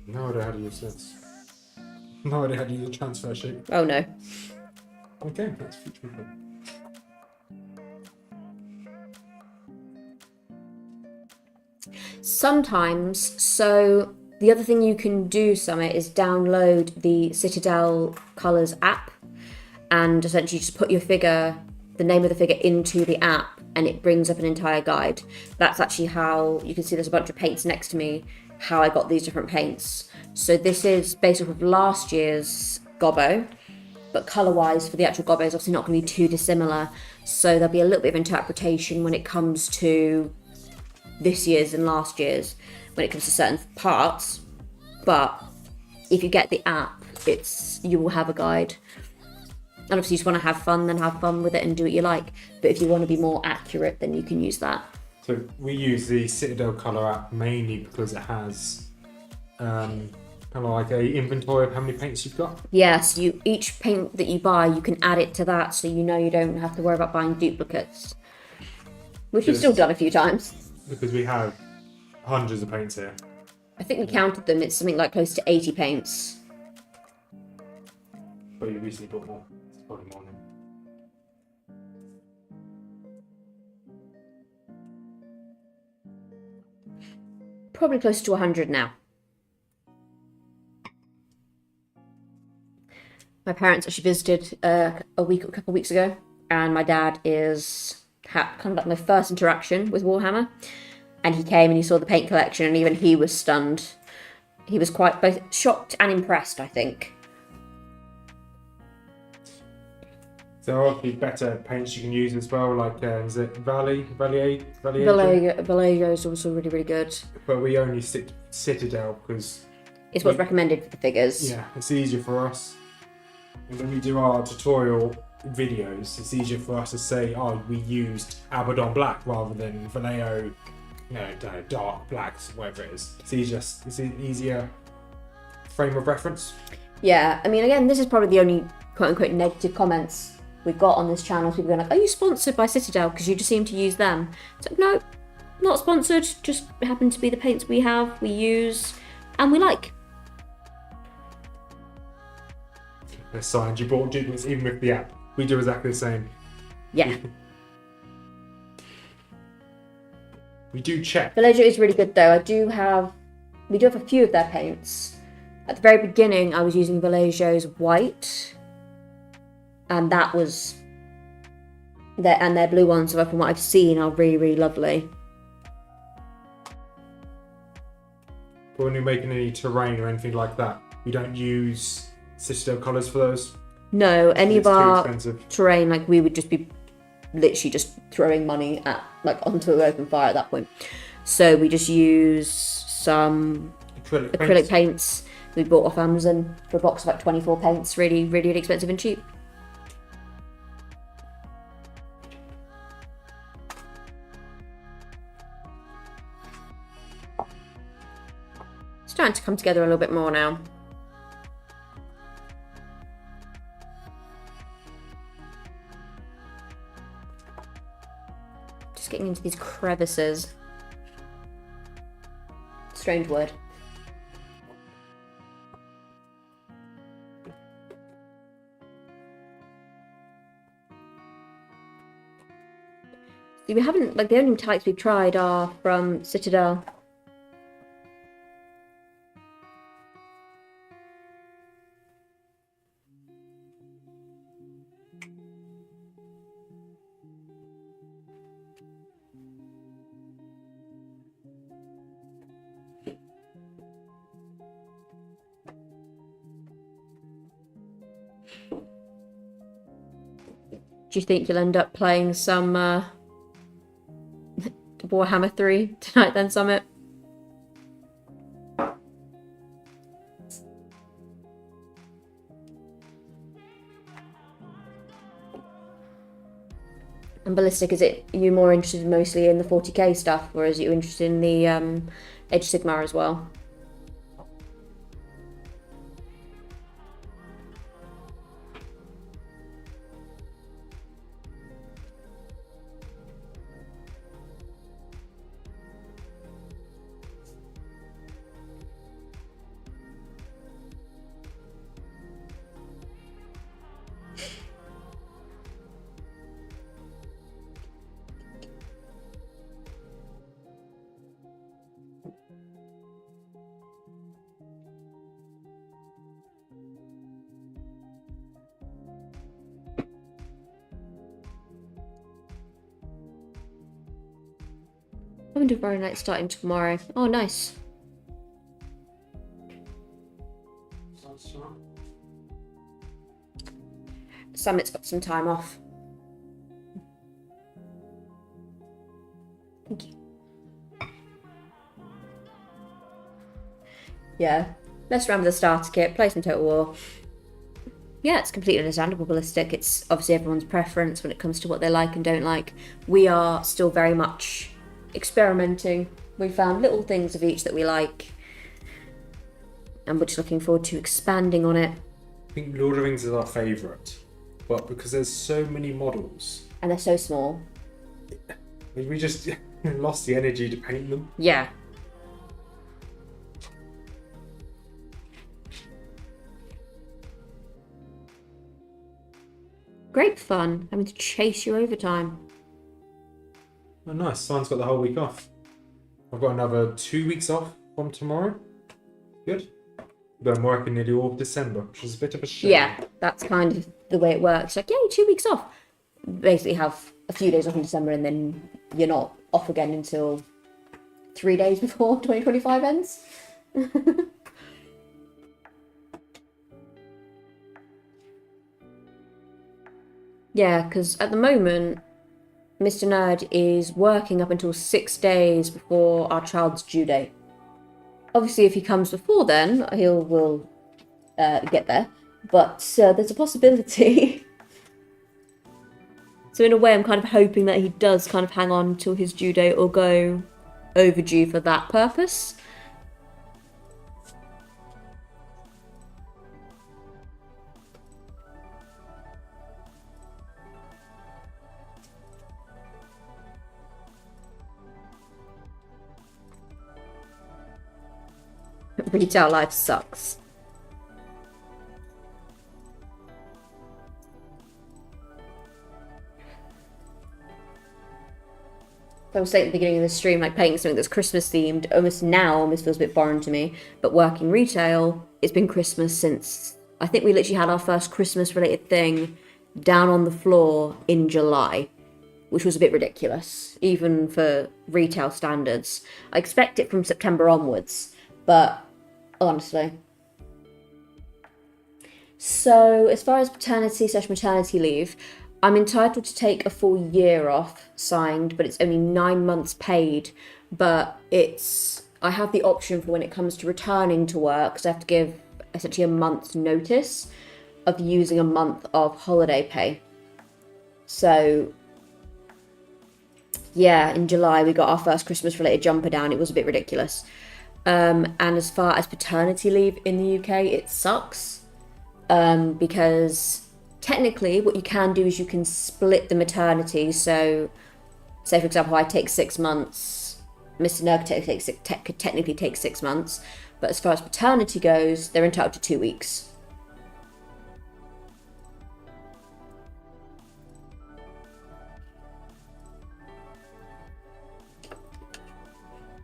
No idea how to use this. No idea how to use a transfer sheet. Oh no. Okay, that's future people. Sometimes, so the other thing you can do, Summit, is download the Citadel Colours app and essentially just put your figure, the name of the figure into the app, and it brings up an entire guide. That's actually how, you can see there's a bunch of paints next to me, how I got these different paints. So this is based off of last year's Gobbo, but colour-wise for the actual Gobbo is obviously not going to be too dissimilar. So there'll be a little bit of interpretation when it comes to this year's and last year's, when it comes to certain parts. But if you get the app, you will have a guide. And obviously you just want to have fun, then have fun with it and do what you like. But if you want to be more accurate, then you can use that. So we use the Citadel Colour app mainly because it has kind of like a inventory of how many paints you've got. Yes, each paint that you buy, you can add it to that, so you know you don't have to worry about buying duplicates. Which we've still done a few times. Because we have hundreds of paints here. I think we counted them, it's something like close to 80 paints. But you recently bought more. It's probably more now. Probably close to 100 now. My parents actually visited a couple of weeks ago, and my dad had kind of like my first interaction with Warhammer, and he came and he saw the paint collection, and even he was stunned. He was quite both shocked and impressed, I think. There are better paints you can use as well, like is it Vallejo is also really, really good. But we only stick to Citadel because it's what's recommended for the figures. Yeah, it's easier for us. And when we do our tutorial videos, it's easier for us to say, oh, we used Abaddon Black rather than Vallejo, dark blacks, whatever it is. It's an easier frame of reference. Yeah, I mean, again, this is probably the only quote-unquote negative comments we've got on this channel. People going like, are you sponsored by Citadel? Because you just seem to use them. It's like, no, not sponsored, just happen to be the paints we have, we use, and we like. The signs you bought duplicates even with the app. We do exactly the same. Yeah. We do check. Vallejo is really good though. We do have a few of their paints. At the very beginning, I was using Vallejo's white, and that was their blue ones, from what I've seen, are really, really lovely. But when you're making any terrain or anything like that, we don't use Citadel colours for those. No, any of our expensive. terrain, like we would just be literally just throwing money onto an open fire at that point. So we just use some acrylic paints we bought off Amazon for a box of like 24 paints. Really, really inexpensive and cheap. It's starting to come together a little bit more now. Just getting into these crevices. Strange word. We haven't, the only types we've tried are from Citadel. Do you think you'll end up playing some Warhammer 3 tonight then, Summit? And ballistic, is it you more interested mostly in the 40k stuff, or is you interested in the Age of Sigmar as well? I'm doing very night starting tomorrow. Oh, nice. Summit's got some time off. Thank you. Yeah, mess around with the starter kit, play some Total War. Yeah, it's completely understandable, ballistic. It's obviously everyone's preference when it comes to what they like and don't like. We are still very much experimenting. We found little things of each that we like, and we're just looking forward to expanding on it. I think Lord of the Rings is our favourite, but because there's so many models and they're so small, we just lost the energy to paint them. Yeah. Great fun having to chase your overtime. Oh, nice. Simon's got the whole week off. I've got another 2 weeks off from tomorrow. Good. But I'm working nearly all of December, which is a bit of a shame. Yeah, that's kind of the way it works. Like, yay, 2 weeks off. Basically have a few days off in December and then you're not off again until 3 days before 2025 ends. Yeah, because at the moment, Mr. Nerd is working up until 6 days before our child's due date. Obviously, if he comes before then, will get there. But there's a possibility. So in a way, I'm kind of hoping that he does kind of hang on until his due date or go overdue for that purpose. Retail life sucks. I was saying at the beginning of the stream, like painting something that's Christmas themed, almost feels a bit foreign to me. But working retail, it's been Christmas since, I think we literally had our first Christmas related thing down on the floor in July, which was a bit ridiculous, even for retail standards. I expect it from September onwards, but honestly. So as far as paternity/maternity leave, I'm entitled to take a full year off signed, but it's only 9 months paid. But I have the option for when it comes to returning to work, because I have to give essentially a month's notice of using a month of holiday pay. So yeah, in July we got our first Christmas related jumper down. It was a bit ridiculous. And as far as paternity leave in the UK, it sucks. Because technically what you can do is you can split the maternity. So say for example I take 6 months, Mr. Nerd could technically take 6 months, but as far as paternity goes, they're entitled to 2 weeks.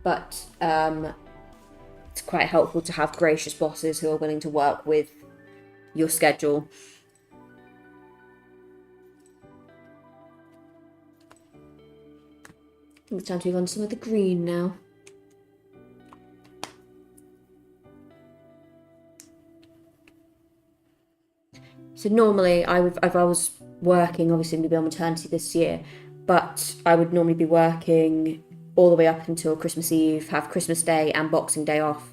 But it's quite helpful to have gracious bosses who are willing to work with your schedule. I think it's time to move on to some of the green now. So normally I was working, obviously I'm going to be on maternity this year, but I would normally be working all the way up until Christmas Eve, have Christmas Day and Boxing Day off,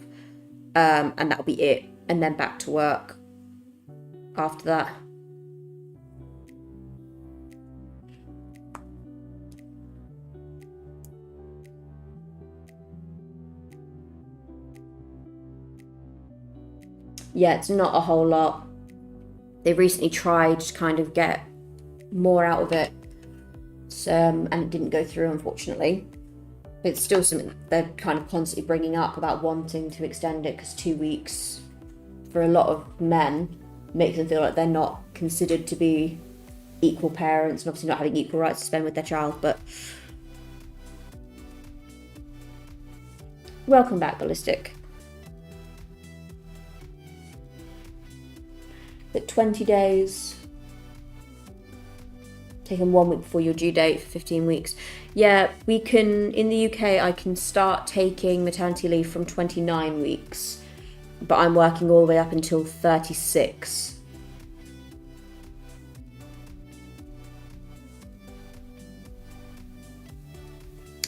and that'll be it, and then back to work after that. Yeah, it's not a whole lot. They recently tried to kind of get more out of it, and it didn't go through, unfortunately. But it's still something they're kind of constantly bringing up about wanting to extend it, because 2 weeks for a lot of men makes them feel like they're not considered to be equal parents, and obviously not having equal rights to spend with their child. But welcome back, Ballistic. But 20 days, taking 1 week before your due date for 15 weeks. Yeah, we can, in the UK, I can start taking maternity leave from 29 weeks, but I'm working all the way up until 36.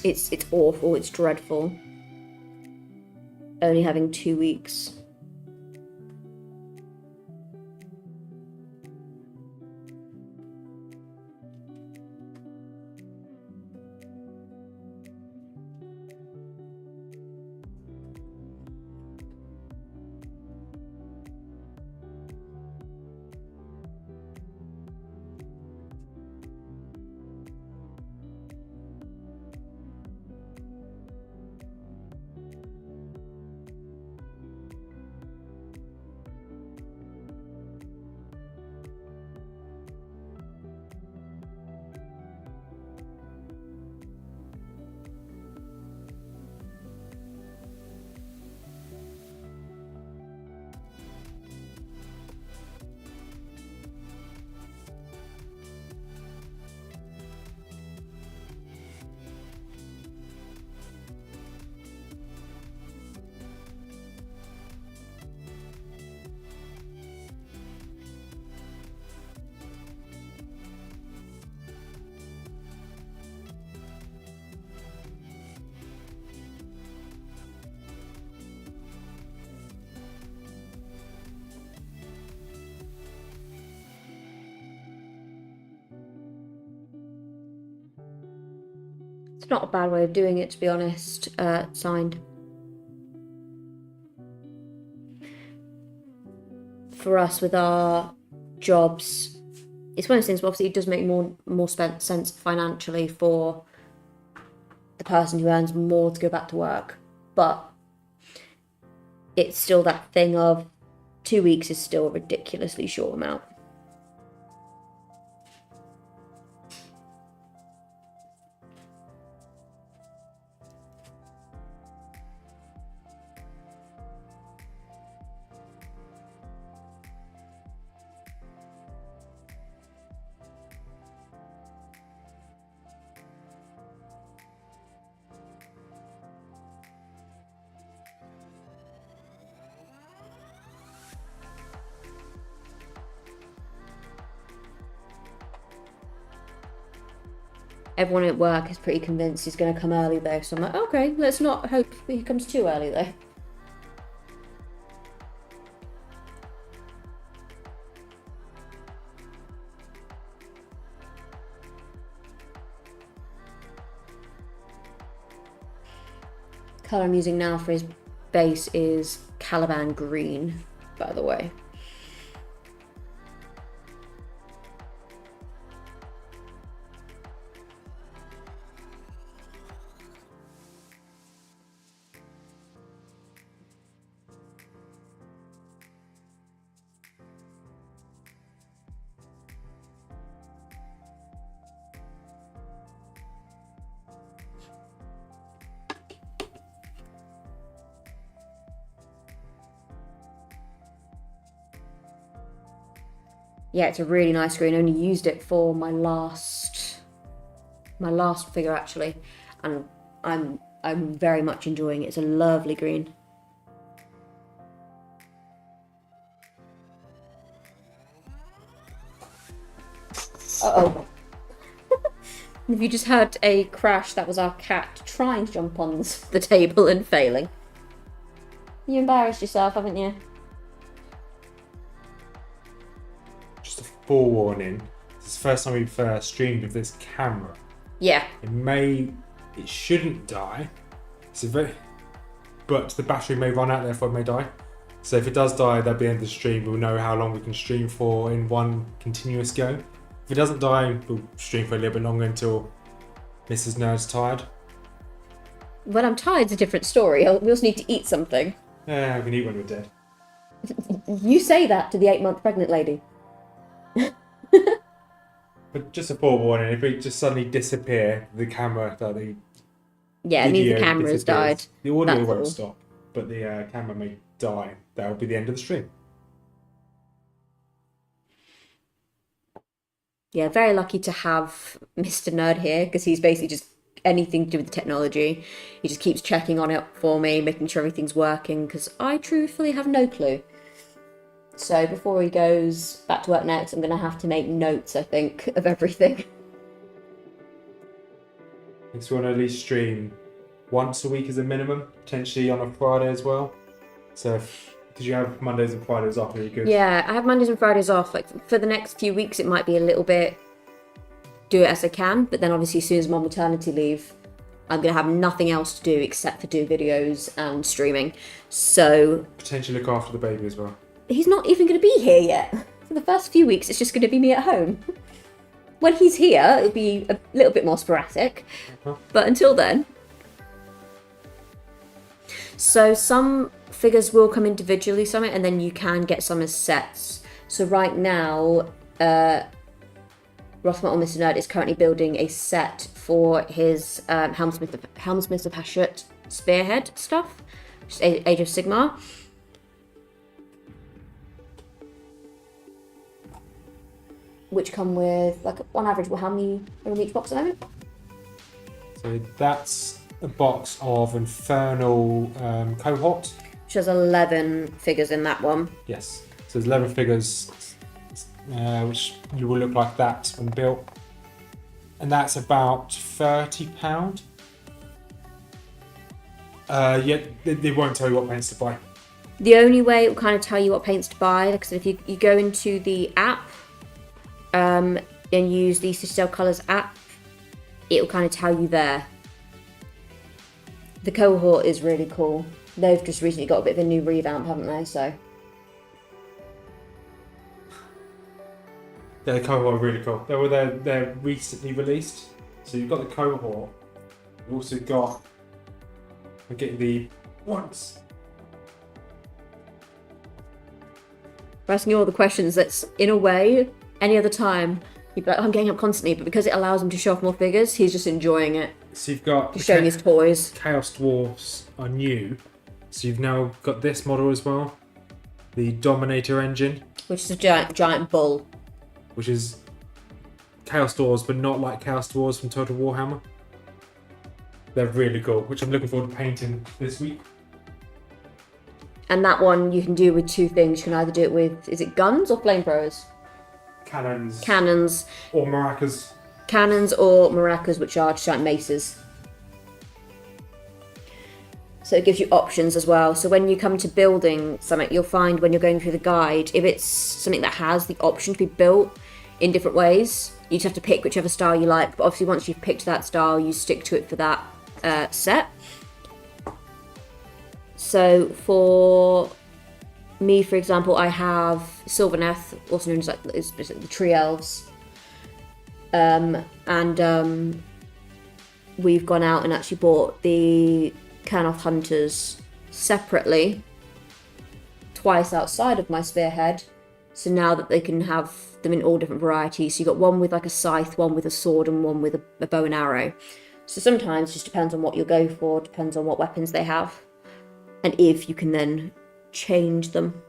It's awful, it's dreadful. Only having 2 weeks. It's not a bad way of doing it, to be honest. Signed. For us, with our jobs, it's one of those things where obviously it does make more sense financially for the person who earns more to go back to work. But it's still that thing of 2 weeks is still a ridiculously short amount. Everyone at work is pretty convinced he's going to come early though, so I'm like, okay, let's not hope he comes too early though. Colour I'm using now for his base is Caliban Green, by the way. Yeah, it's a really nice green. I only used it for my last figure actually, and I'm very much enjoying it. It's a lovely green. Uh-oh. If you just had a crash, that was our cat trying to jump on the table and failing. You embarrassed yourself, haven't you? Just a forewarning. This is the first time we've streamed with this camera. Yeah. It shouldn't die. But the battery may run out, therefore it may die. So if it does die, that'll be the end of the stream. We'll know how long we can stream for in one continuous go. If it doesn't die, we'll stream for a little bit longer until Mrs. Nerd's tired. When I'm tired, it's a different story. We also need to eat something. Yeah, we can eat when we're dead. You say that to the 8-month pregnant lady. But just a forewarning, if we just suddenly disappear, the camera, the Yeah, it means the video camera's disappears. died. The audio That's won't all. stop, but the camera may die. That will be the end of the stream. Yeah, very lucky to have Mr. Nerd here, because he's basically just anything to do with the technology. He just keeps checking on it for me, making sure everything's working, because I truthfully have no clue. So before he goes back to work next, I'm going to have to make notes, I think, of everything. So we want to at least stream once a week as a minimum, potentially on a Friday as well. So because you have Mondays and Fridays off, really good. Yeah, I have Mondays and Fridays off. Like for the next few weeks, it might be a little bit do it as I can, but then obviously as soon as I'm on maternity leave, I'm going to have nothing else to do except for do videos and streaming. So Potentially look after the baby as well. he's not even going to be here yet. For the first few weeks, it's just going to be me at home. When he's here, it'll be a little bit more sporadic. But until then. So some figures will come individually, Summit, and then you can get some as sets. So right now, Rothmer or Mr. Nerd is currently building a set for his Helmsmith of Hashut spearhead stuff, which is Age of Sigmar. Which come with, like, on average, well, how many are in each box at the moment? So that's a box of Infernal Cohort. Which has 11 figures in that one. Yes. So there's 11 figures, which you will look like that when built. And that's about £30. Yeah, they won't tell you what paints to buy. The only way it will kind of tell you what paints to buy, like I said, if you go into the app and use the Citadel Colours app, it will kind of tell you there. The cohort is really cool. They've just recently got a bit of a new revamp, haven't they? So Yeah, the cohort are really cool. They're recently released. So you've got the cohort. You've also got we're getting the ones. we're asking you all the questions that's, in a way, any other time, you'd be like, I'm getting up constantly, but because it allows him to show off more figures, he's just enjoying it. So you've got Just showing his toys. Chaos Dwarfs are new. So you've now got this model as well. The Dominator engine. Which is a giant bull. Which is Chaos Dwarves, but not like Chaos Dwarves from Total Warhammer. They're really cool, which I'm looking forward to painting this week. And that one you can do with two things. You can either do it with, is it guns or flamethrowers? Cannons. Cannons. Or maracas. Cannons or maracas, which are giant maces. So it gives you options as well. So when you come to building something, you'll find when you're going through the guide, if it's something that has the option to be built in different ways, you just have to pick whichever style you like. But obviously once you've picked that style, you stick to it for that set. So for me, for example, I have Sylvaneth, also known as like the Tree Elves. We've gone out and actually bought the Kernoth Hunters separately, twice outside of my spearhead. So now that they can have them in all different varieties. So you've got one with like a scythe, one with a sword, and one with a bow and arrow. So sometimes it just depends on what you'll go for, depends on what weapons they have. And if you can then change them.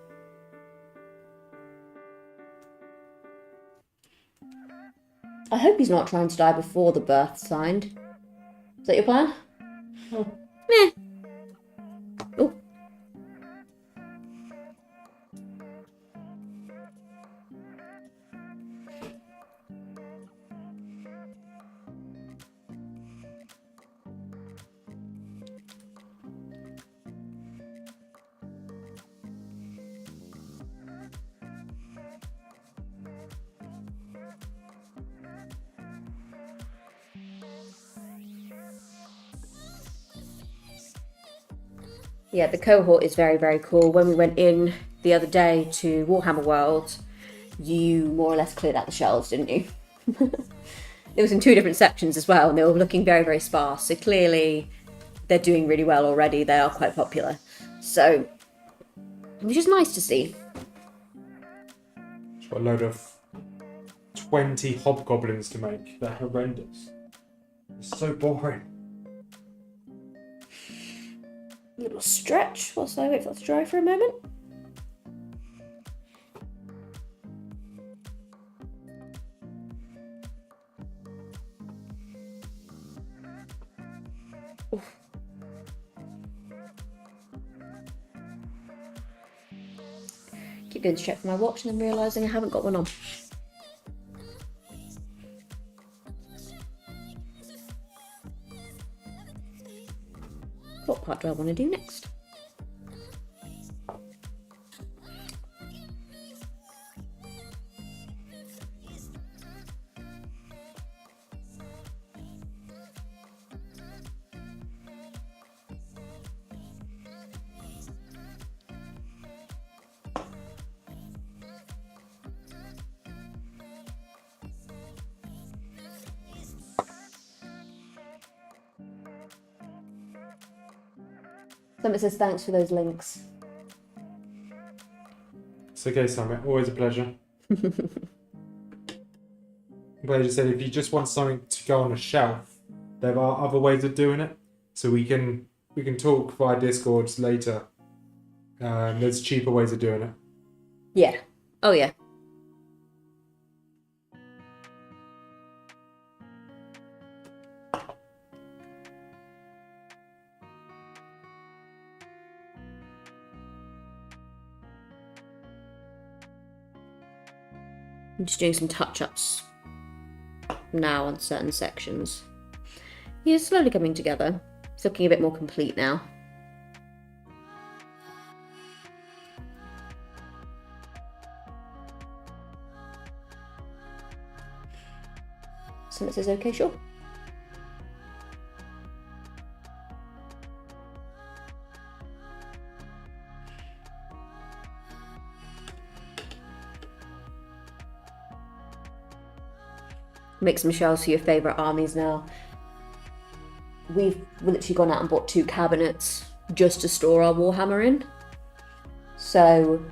I hope he's not trying to die before the birth signed. Is that your plan? Oh. Meh. Oh. Yeah, the cohort is very, very cool. When we went in the other day to Warhammer World, you more or less cleared out the shelves, didn't you? It was in 2 different sections as well, and they were looking very, very sparse. So clearly, they're doing really well already. They are quite popular. So, which is nice to see. Got a load of 20 hobgoblins to make. They're horrendous. It's so boring. A little stretch whilst I wait for it to dry for a moment. Oof. Keep going to check for my watch and then realising I haven't got one on. What part do I want to do next? Someone says thanks for those links. It's okay, Summit. Always a pleasure. Pleasure said if you just want something to go on a shelf, there are other ways of doing it. So we can talk via Discords later. There's cheaper ways of doing it. Yeah. Oh yeah. I'm just doing some touch-ups now on certain sections. Yeah, it's slowly coming together. It's looking a bit more complete now. Someone says okay, sure. Make some shelves for your favourite armies now. We've literally gone out and bought 2 cabinets just to store our Warhammer in. So,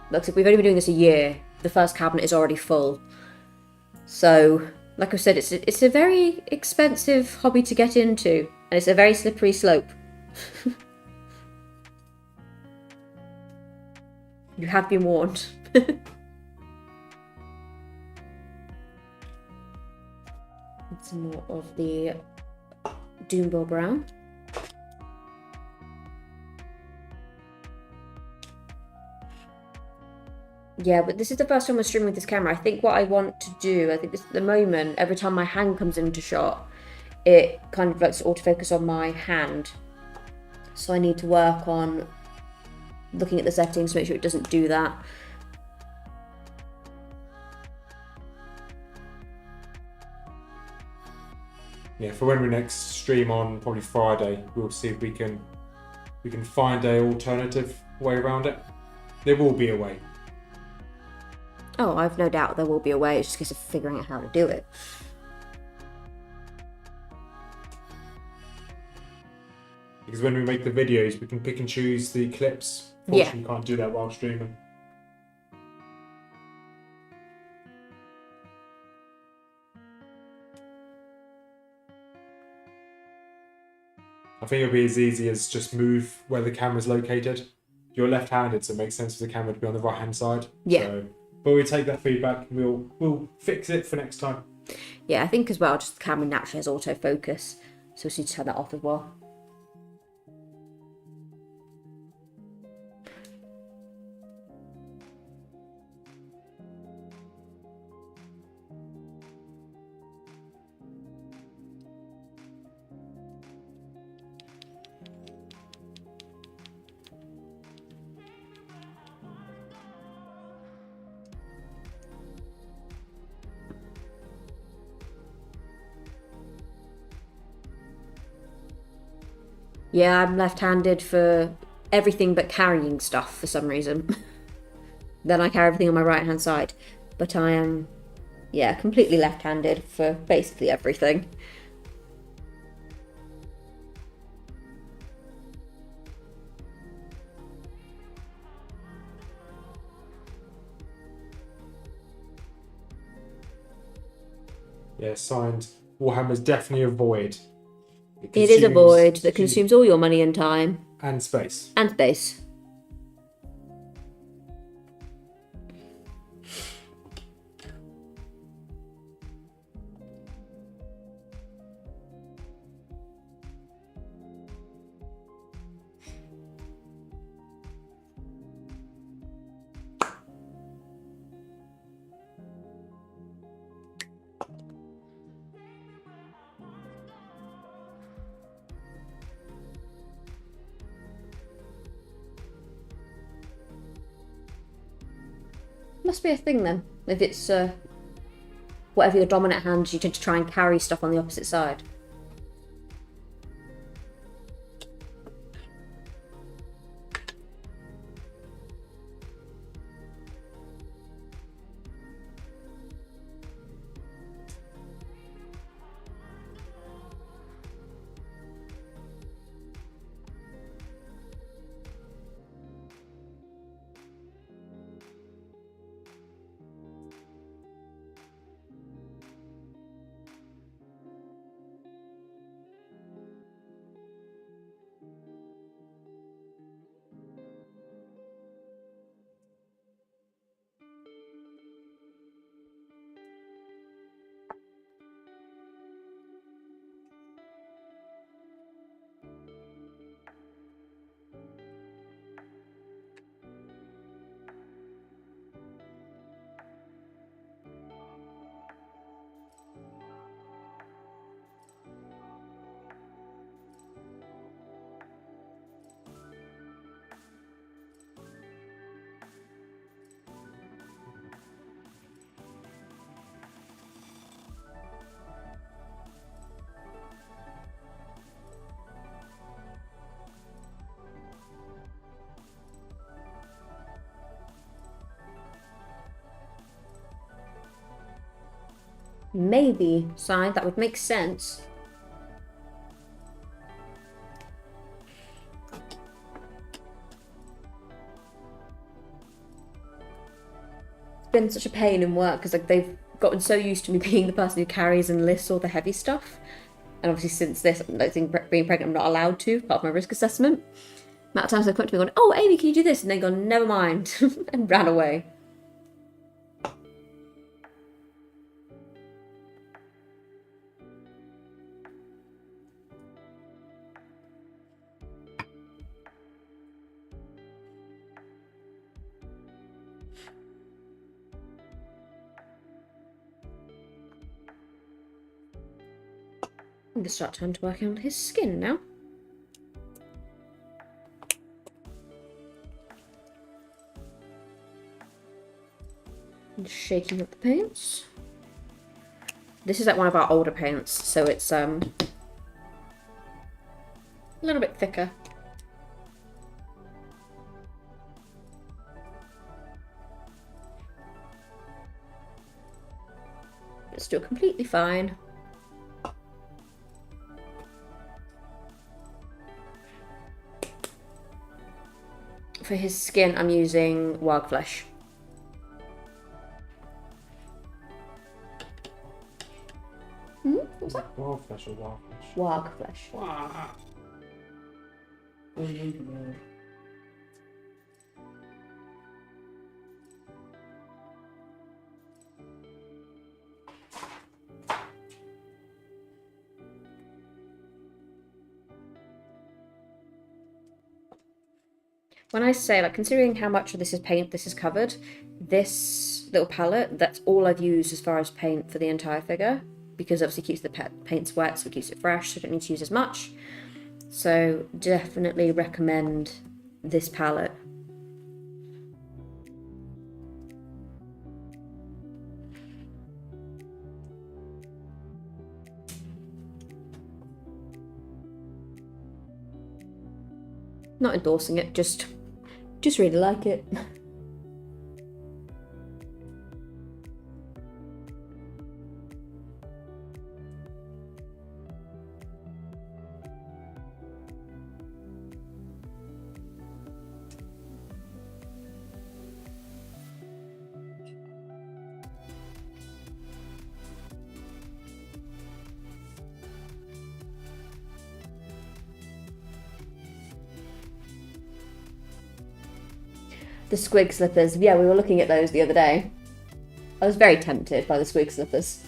like I said, we've only been doing this a year. The first cabinet is already full. So, like I said, it's a very expensive hobby to get into. And it's a very slippery slope. You have been warned. Some more of the Doombo Brown. Yeah, but this is the first time we're streaming with this camera. I think what I want to do, I think this at the moment, every time my hand comes into shot, it kind of likes to autofocus on my hand. So I need to work on looking at the settings to make sure it doesn't do that. Yeah, for when we next stream on probably Friday, we'll see if we can find a alternative way around it. There will be a way. Oh, I've no doubt there will be a way. It's just a case of figuring out how to do it. Because when we make the videos, we can pick and choose the clips. Fortunately, you can't do that while streaming. I think it'll be as easy as just move where the camera's located. You're left-handed, so it makes sense for the camera to be on the right-hand side. Yeah. So, but we take that feedback and we'll fix it for next time. Yeah, I think as well, just the camera naturally has autofocus, so we just need to turn that off as well. Yeah, I'm left-handed for everything but carrying stuff for some reason. Then I carry everything on my right-hand side. But I am, yeah, completely left-handed for basically everything. Yeah, signed. Warhammer's definitely a void. It is a void that consumes consumes all your money and time. and space. And space. Must be a thing then. If it's whatever your dominant hand, you tend to try and carry stuff on the opposite side. Maybe side, that would make sense. It's been such a pain in work because like they've gotten so used to me being the person who carries and lifts all the heavy stuff. And obviously since this, like being pregnant, I'm not allowed to, part of my risk assessment. Amount of times they've come to me going, oh, Amy, can you do this? And they go, never mind, and ran away. I'm gonna start time to work on his skin now. And shaking up the paints. This is like one of our older paints, so it's a little bit thicker. It's still completely fine. For his skin, I'm using warg flesh. What's that? Warg flesh or warg flesh? Warg flesh. When I say, like, considering how much of this is paint this is covered, this little palette, that's all I've used as far as paint for the entire figure, because obviously it keeps the paints wet, so it keeps it fresh, so I don't need to use as much. So definitely recommend this palette. Not endorsing it, just really like it. The squig slippers. Yeah, we were looking at those the other day. I was very tempted by the squig slippers.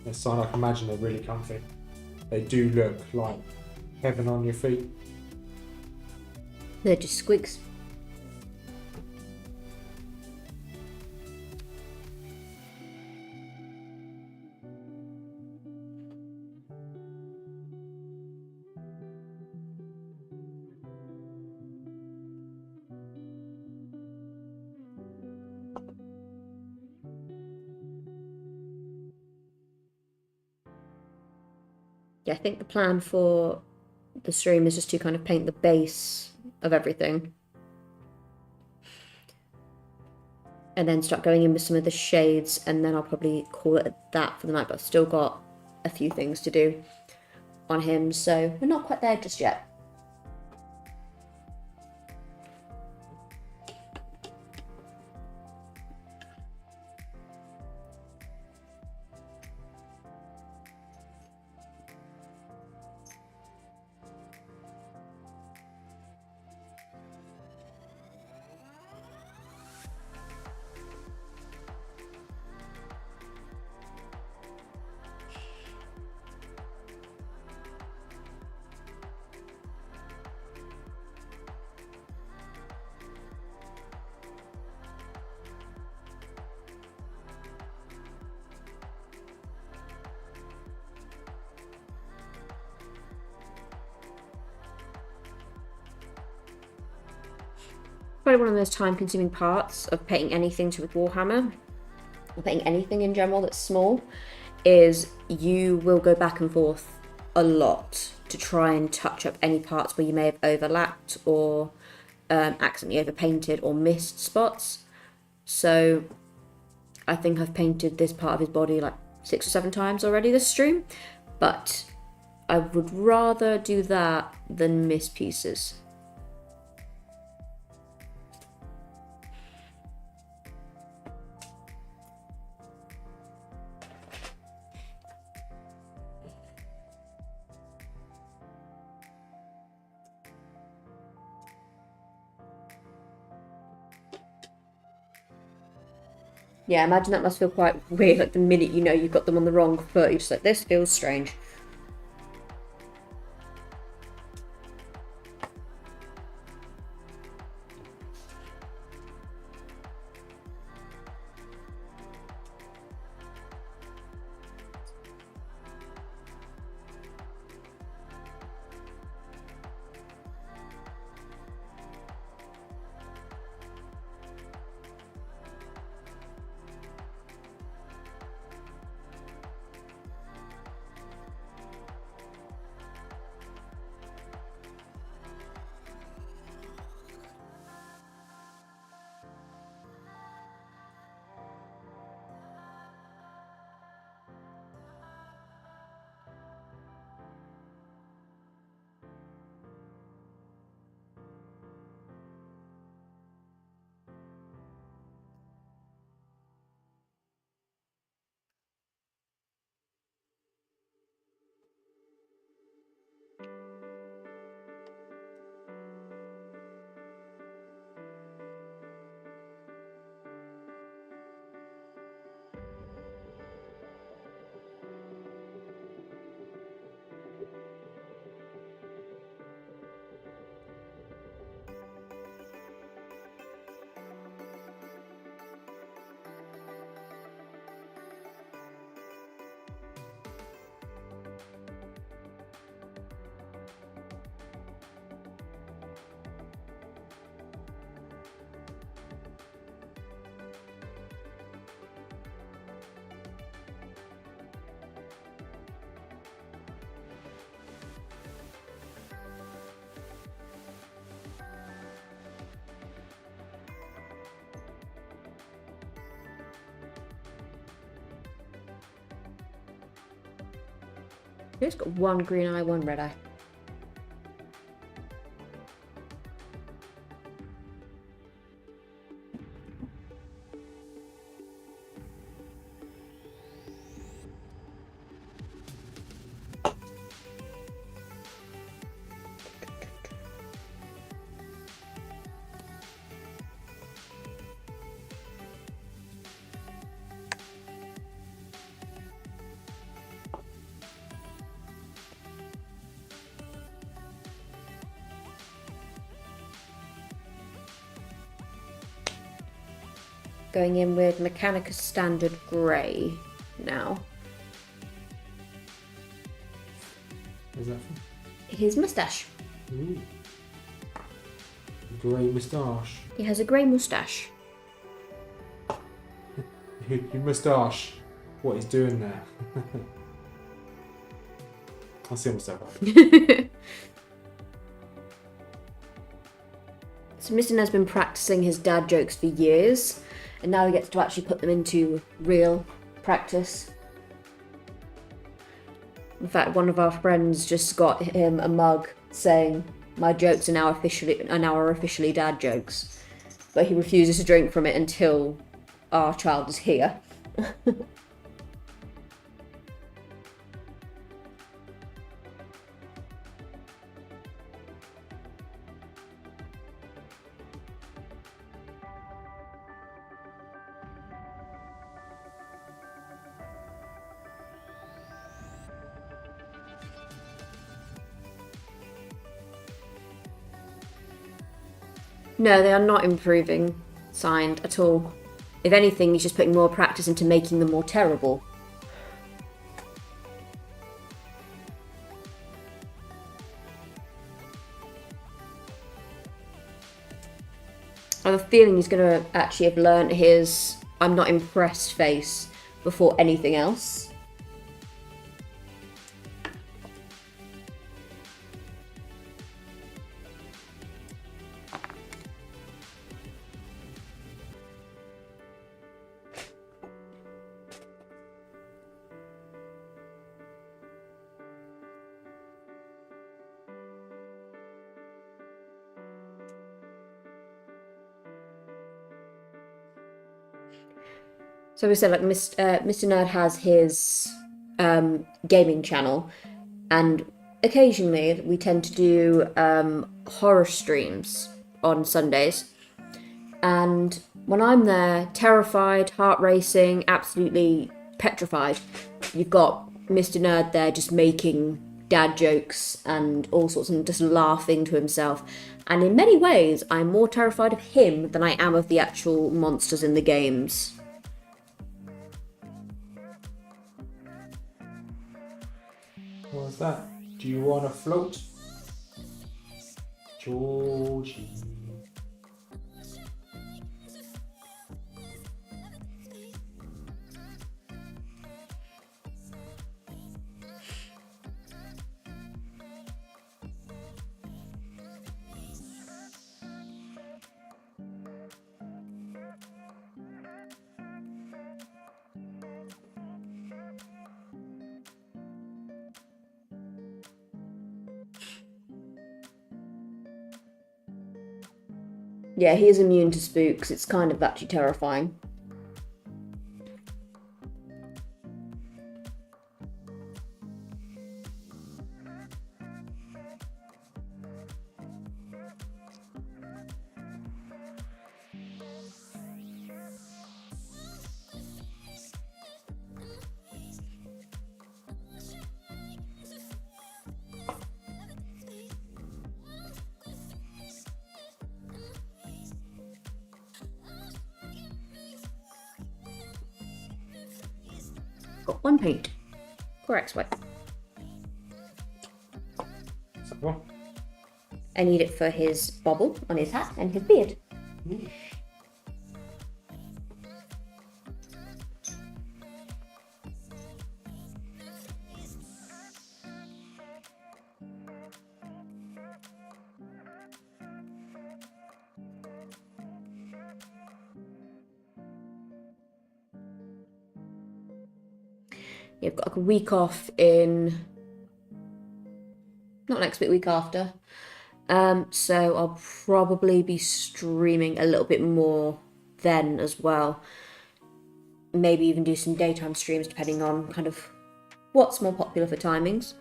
It's something I can imagine they're really comfy. They do look like heaven on your feet. They're just squigs. Yeah, I think the plan for the stream is just to kind of paint the base of everything. And then start going in with some of the shades, and then I'll probably call it that for the night, but I've still got a few things to do on him, so we're not quite there just yet. Probably one of the most time-consuming parts of painting anything to with Warhammer, or painting anything in general that's small, is you will go back and forth a lot to try and touch up any parts where you may have overlapped or accidentally overpainted or missed spots. So I think I've painted this part of his body like 6 or 7 times already this stream, but I would rather do that than miss pieces. Yeah, imagine that must feel quite weird, like the minute you know you've got them on the wrong foot, you're just like, this feels strange. He's got one green eye, one red eye. Going in with Mechanicus Standard Grey now. Where's that from? His moustache. Ooh. Grey moustache. He has a grey moustache. Your moustache. What he's doing there. I'll see myself up. So Mr. Ned's been practicing his dad jokes for years, and now he gets to actually put them into real practice. In fact, one of our friends just got him a mug saying, "My jokes are now officially dad jokes," but he refuses to drink from it until our child is here. No, they are not improving, signed, at all. If anything, he's just putting more practice into making them more terrible. I have a feeling he's going to actually have learnt his "I'm not impressed" face before anything else. So we said, like, Mr. Nerd has his gaming channel, and occasionally we tend to do horror streams on Sundays. And when I'm there, terrified, heart racing, absolutely petrified, you've got Mr. Nerd there just making dad jokes and all sorts, and just laughing to himself. And in many ways, I'm more terrified of him than I am of the actual monsters in the games. What's that? Do you want to float? Georgie. Yeah, he is immune to spooks. It's kind of actually terrifying. Got one paint. Correct, swipe. What? I need it for his bobble on his hat and his beard. Mm. You've got like a week off in not next week, week after. So I'll probably be streaming a little bit more then as well. Maybe even do some daytime streams depending on kind of what's more popular for timings.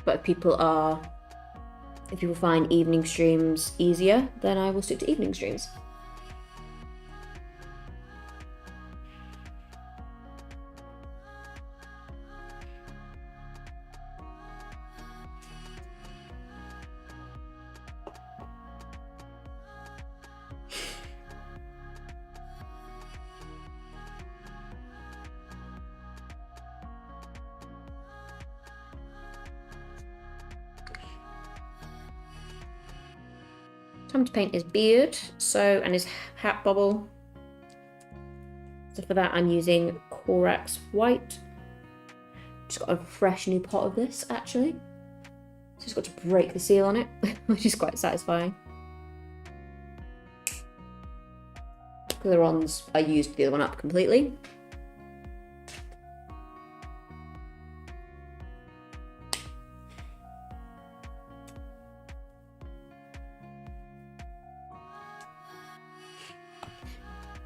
But if people find evening streams easier, then I will stick to evening streams. Time to paint his beard, and his hat bobble. So for that I'm using Corax White. Just got a fresh new pot of this actually. Just got to break the seal on it, which is quite satisfying. Colorons I used the other one up completely.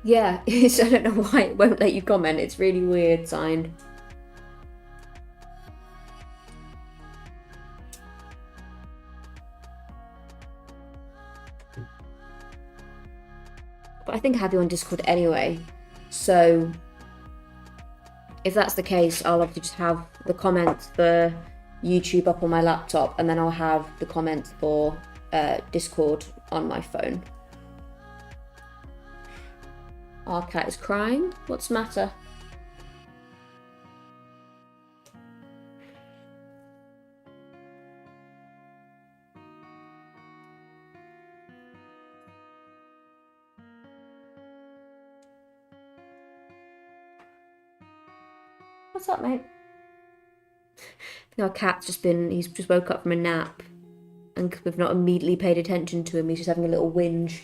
Yeah, I don't know why it won't let you comment. It's really weird signed. But I think I have you on Discord anyway. So if that's the case, I'll have to just have the comments for YouTube up on my laptop, and then I'll have the comments for Discord on my phone. Our cat is crying. What's the matter? What's up, mate? Our cat's he's just woke up from a nap, and we've not immediately paid attention to him. He's just having a little whinge.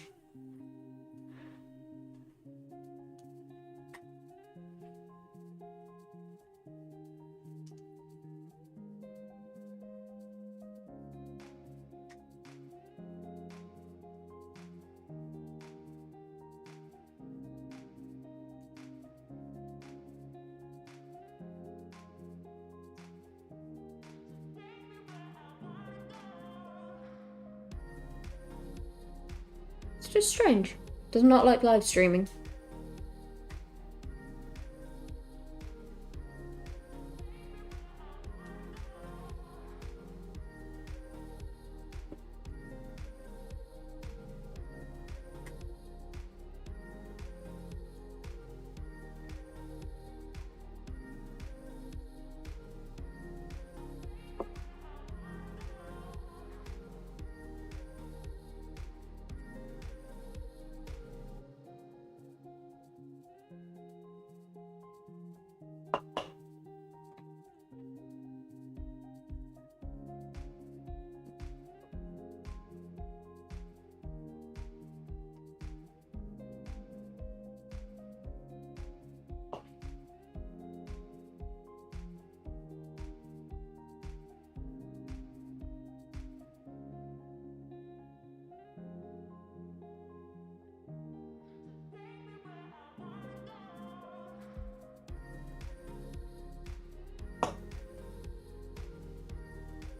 It's just strange. Does not like live streaming.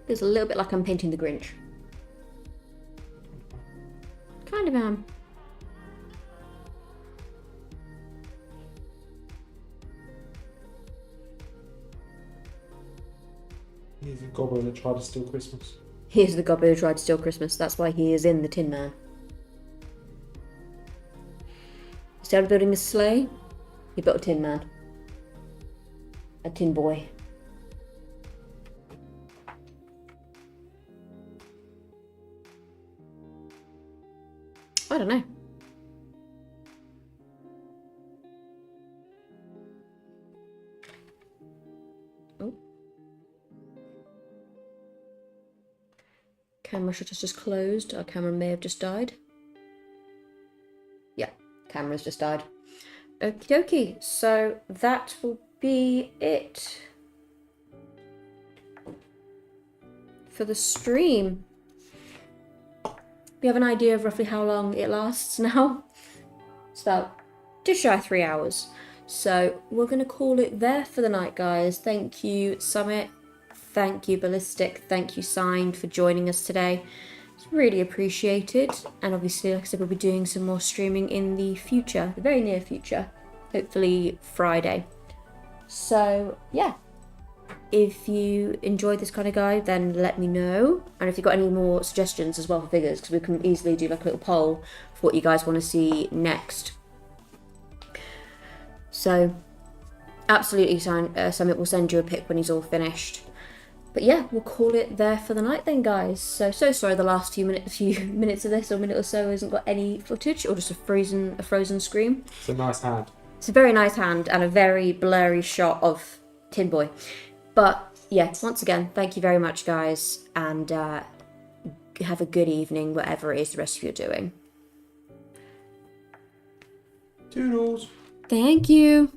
Feels a little bit like I'm painting the Grinch. Kind of am. He's a Gobbo that tried to steal Christmas. He is the Gobbo who tried to steal Christmas. That's why he is in the Tin Man. Instead of building a sleigh, he built a Tin Man. A Tinboy. I don't know. camera shutter just closed. Our camera may have just died. Yeah, camera's just died. Okie dokie, so that will be it for the stream. We have an idea of roughly how long it lasts now. It's about just shy of 3 hours. So we're going to call it there for the night, guys. Thank you, Summit. Thank you, Ballistic. Thank you, Signed, for joining us today. It's really appreciated. And obviously, like I said, we'll be doing some more streaming in the future, the very near future. Hopefully Friday. So, yeah. If you enjoyed this kind of guide, then let me know. And if you've got any more suggestions as well for figures, because we can easily do like a little poll for what you guys want to see next. So, absolutely, Summit will send you a pic when he's all finished. But yeah, we'll call it there for the night then, guys. So sorry the last few minutes of this, or minute or so, hasn't got any footage, or just a frozen screen. It's a nice hand. It's a very nice hand, and a very blurry shot of Tinboy. But yeah, once again, thank you very much, guys, and have a good evening, whatever it is the rest of you are doing. Toodles. Thank you.